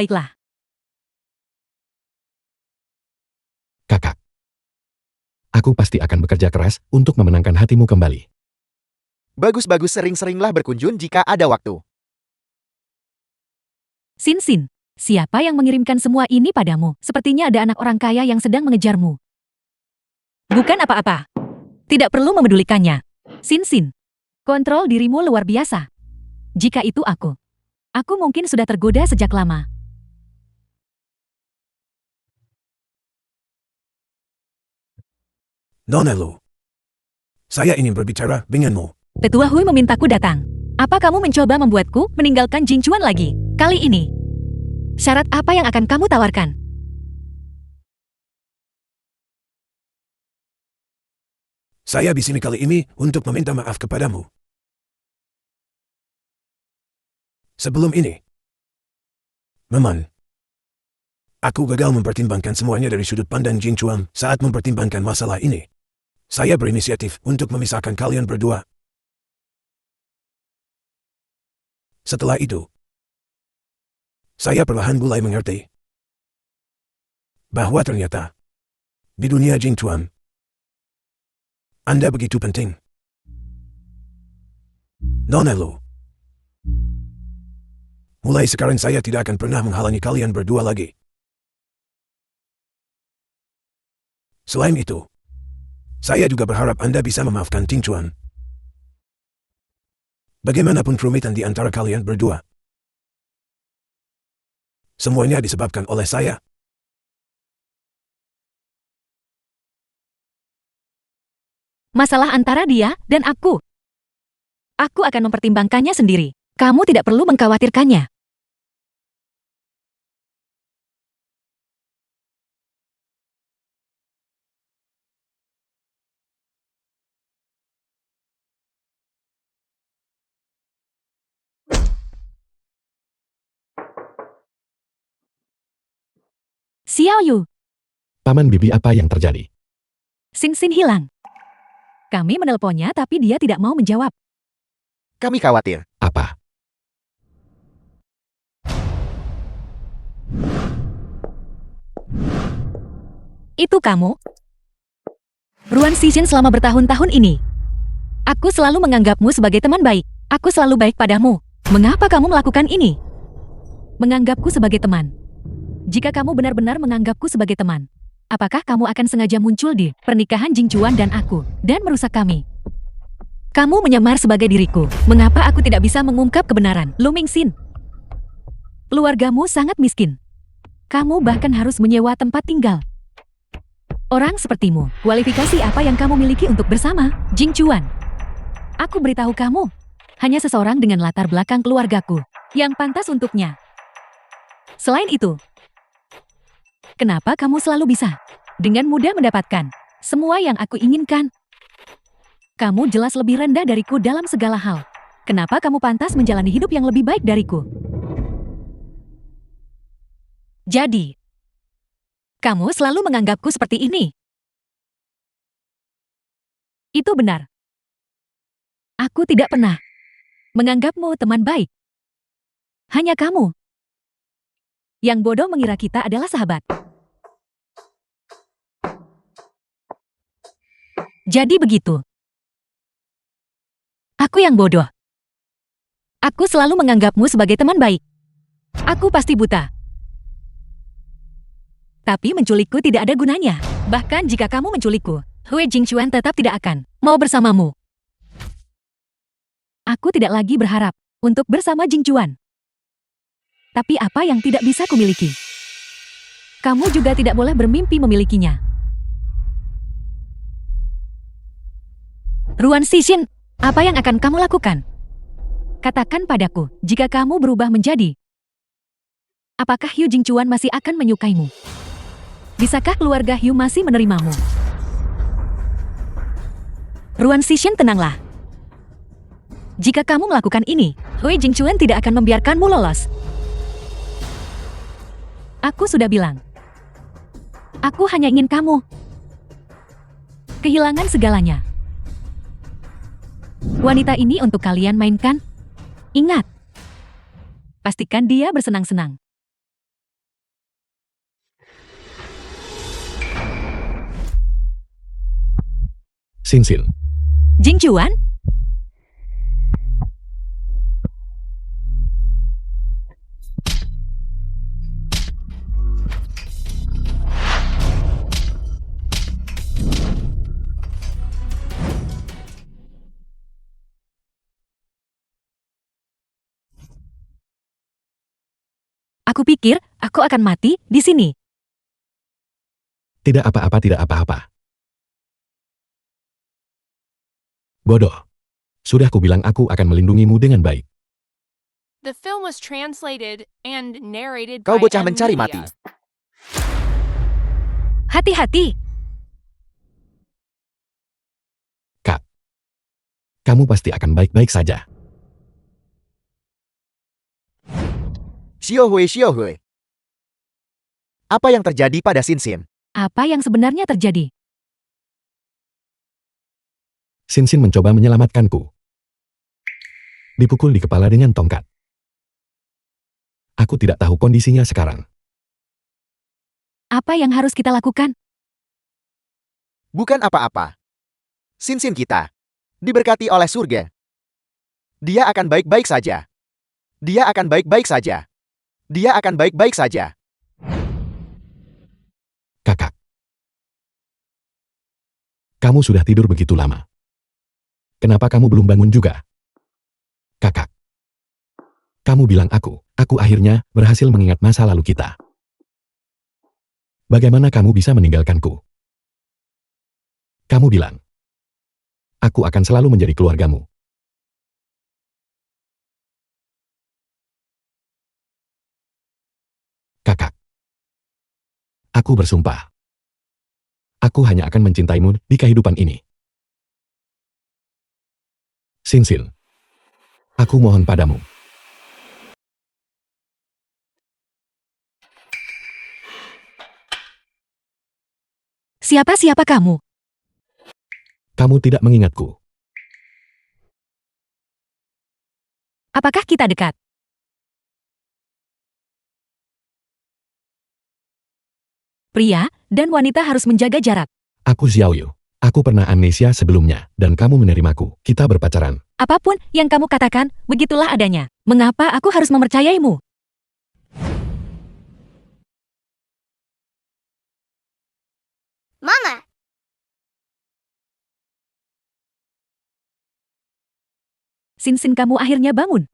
Kakak. Aku pasti akan bekerja keras untuk memenangkan hatimu kembali. Bagus, sering-seringlah berkunjung jika ada waktu. Sin, siapa yang mengirimkan semua ini padamu? Sepertinya ada anak orang kaya yang sedang mengejarmu. Bukan apa-apa. Tidak perlu memedulikannya. Sin. Kontrol dirimu luar biasa. Jika itu aku mungkin sudah tergoda sejak lama. Nona Lu. Saya ingin berbicara denganmu. Tetua Hui memintaku datang. Apa kamu mencoba membuatku meninggalkan Jing Chuan lagi? Kali ini. Syarat apa yang akan kamu tawarkan? Saya di sini kali ini untuk meminta maaf kepadamu. Sebelum ini, memang, aku gagal mempertimbangkan semuanya dari sudut pandang Jing Chuan saat mempertimbangkan masalah ini. Saya berinisiatif untuk memisahkan kalian berdua. Setelah itu, saya perlahan mulai mengerti bahwa ternyata di dunia Jing Chuan, Anda begitu penting. Nona Lu. Mulai sekarang saya tidak akan pernah menghalangi kalian berdua lagi. Selain itu, saya juga berharap Anda bisa memaafkan Jing Chuan. Bagaimanapun kerumitan di antara kalian berdua, semuanya disebabkan oleh saya. Masalah antara dia dan aku. Aku akan mempertimbangkannya sendiri. Kamu tidak perlu mengkhawatirkannya. Xiao Yu, Paman Bibi, apa yang terjadi? Sin hilang. Kami menelponnya tapi dia tidak mau menjawab. Kami khawatir. Apa? Itu kamu? Ruan Xixin selama bertahun-tahun ini. Aku selalu menganggapmu sebagai teman baik. Aku selalu baik padamu. Mengapa kamu melakukan ini? Menganggapku sebagai teman. Jika kamu benar-benar menganggapku sebagai teman, apakah kamu akan sengaja muncul di pernikahan Jing Chuan dan aku, dan merusak kami? Kamu menyamar sebagai diriku. Mengapa aku tidak bisa mengungkap kebenaran? Lu Mingxin, keluargamu sangat miskin. Kamu bahkan harus menyewa tempat tinggal. Orang sepertimu, kualifikasi apa yang kamu miliki untuk bersama Jing Chuan? Aku beritahu kamu, hanya seseorang dengan latar belakang keluargaku yang pantas untuknya. Selain itu, kenapa kamu selalu bisa dengan mudah mendapatkan semua yang aku inginkan? Kamu jelas lebih rendah dariku dalam segala hal. Kenapa kamu pantas menjalani hidup yang lebih baik dariku? Jadi, kamu selalu menganggapku seperti ini. Itu benar. Aku tidak pernah menganggapmu teman baik. Hanya kamu yang bodoh mengira kita adalah sahabat. Jadi begitu. Aku yang bodoh. Aku selalu menganggapmu sebagai teman baik. Aku pasti buta. Tapi menculikku tidak ada gunanya. Bahkan jika kamu menculikku, Hui Jingchuan tetap tidak akan mau bersamamu. Aku tidak lagi berharap untuk bersama Jingchuan. Tapi apa yang tidak bisa kumiliki? Kamu juga tidak boleh bermimpi memilikinya. Ruan Xixin, apa yang akan kamu lakukan? Katakan padaku, jika kamu berubah menjadi, apakah Hu Jingchuan masih akan menyukaimu? Bisakah keluarga Hu masih menerimamu? Ruan Xixin, tenanglah. Jika kamu melakukan ini, Hui Jingchuan tidak akan membiarkanmu lolos. Aku sudah bilang. Aku hanya ingin kamu kehilangan segalanya. Wanita ini untuk kalian mainkan. Ingat, pastikan dia bersenang-senang. Sin. Jingchuan? Aku pikir aku akan mati di sini. Tidak apa-apa, tidak apa-apa. Bodoh. Sudah kubilang aku akan melindungimu dengan baik. The film was translated and narrated Kau by bocah M. mencari Media. mati. Hati-hati. Kak. Kamu pasti akan baik-baik saja. Xiao Hui. Apa yang terjadi pada Xin Xin? Apa yang sebenarnya terjadi? Xin Xin mencoba menyelamatkanku. Dipukul di kepala dengan tongkat. Aku tidak tahu kondisinya sekarang. Apa yang harus kita lakukan? Bukan apa-apa. Xin Xin kita diberkati oleh surga. Dia akan baik-baik saja. Dia akan baik-baik saja. Dia akan baik-baik saja. Kakak. Kamu sudah tidur begitu lama. Kenapa kamu belum bangun juga? Kakak. Kamu bilang aku akhirnya berhasil mengingat masa lalu kita. Bagaimana kamu bisa meninggalkanku? Kamu bilang, aku akan selalu menjadi keluargamu. Kakak. Aku bersumpah. Aku hanya akan mencintaimu di kehidupan ini. Xin Xin. Aku mohon padamu. Siapa kamu? Kamu tidak mengingatku. Apakah kita dekat? Pria dan wanita harus menjaga jarak. Aku Xiaoyu. Aku pernah amnesia sebelumnya, dan kamu menerimaku. Kita berpacaran. Apapun yang kamu katakan, begitulah adanya. Mengapa aku harus mempercayaimu? Mama, Xin Xin, kamu akhirnya bangun.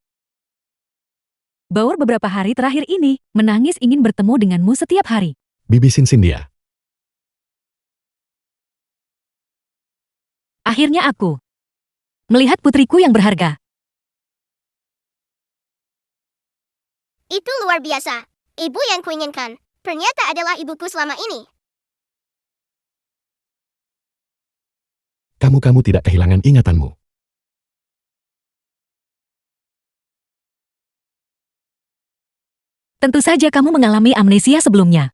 Baur beberapa hari terakhir ini menangis ingin bertemu denganmu setiap hari. Bibi Xin Xin dia. Akhirnya aku melihat putriku yang berharga. itu luar biasa. Ibu yang kuinginkan. Ternyata adalah ibuku selama ini. Kamu tidak kehilangan ingatanmu. Tentu saja kamu mengalami amnesia sebelumnya.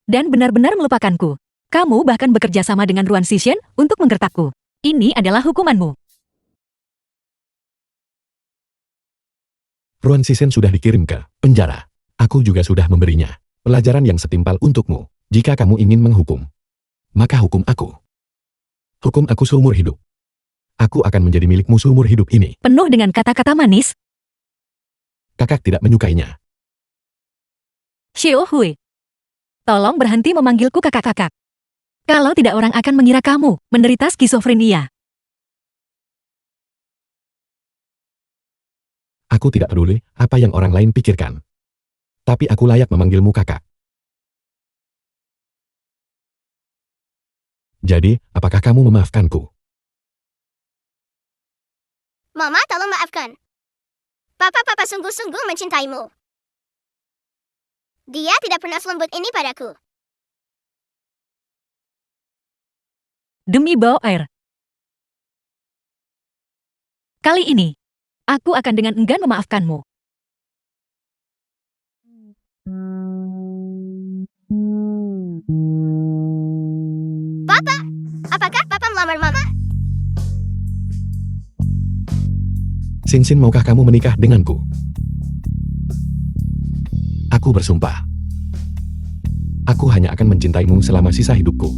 Dan benar-benar melupakanku. Kamu bahkan bekerja sama dengan Ruan Xishen untuk menggertakku. Ini adalah hukumanmu. Ruan Xishen sudah dikirim ke penjara. Aku juga sudah memberinya pelajaran yang setimpal untukmu. Jika kamu ingin menghukum, maka hukum aku. Hukum aku seumur hidup. Aku akan menjadi milikmu seumur hidup ini. Penuh dengan kata-kata manis. Kakak tidak menyukainya. Xiao Hui. Tolong berhenti memanggilku kakak-kakak. Kalau tidak orang akan mengira kamu menderita skizofrenia. Aku tidak peduli apa yang orang lain pikirkan. Tapi aku layak memanggilmu kakak. Jadi, apakah kamu memaafkanku? Mama, tolong maafkan. Papa sungguh-sungguh mencintaimu. Dia tidak pernah selembut ini padaku. Demi bau air. Kali ini, aku akan dengan enggan memaafkanmu. Papa, apakah Papa melamar Mama? Xin Xin, maukah kamu menikah denganku? Aku bersumpah. Aku hanya akan mencintaimu selama sisa hidupku.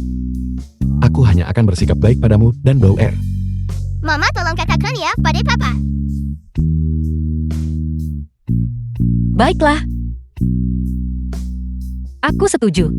Aku hanya akan bersikap baik padamu dan bau air. Mama, tolong katakan ya pada Papa. Baiklah. Aku setuju.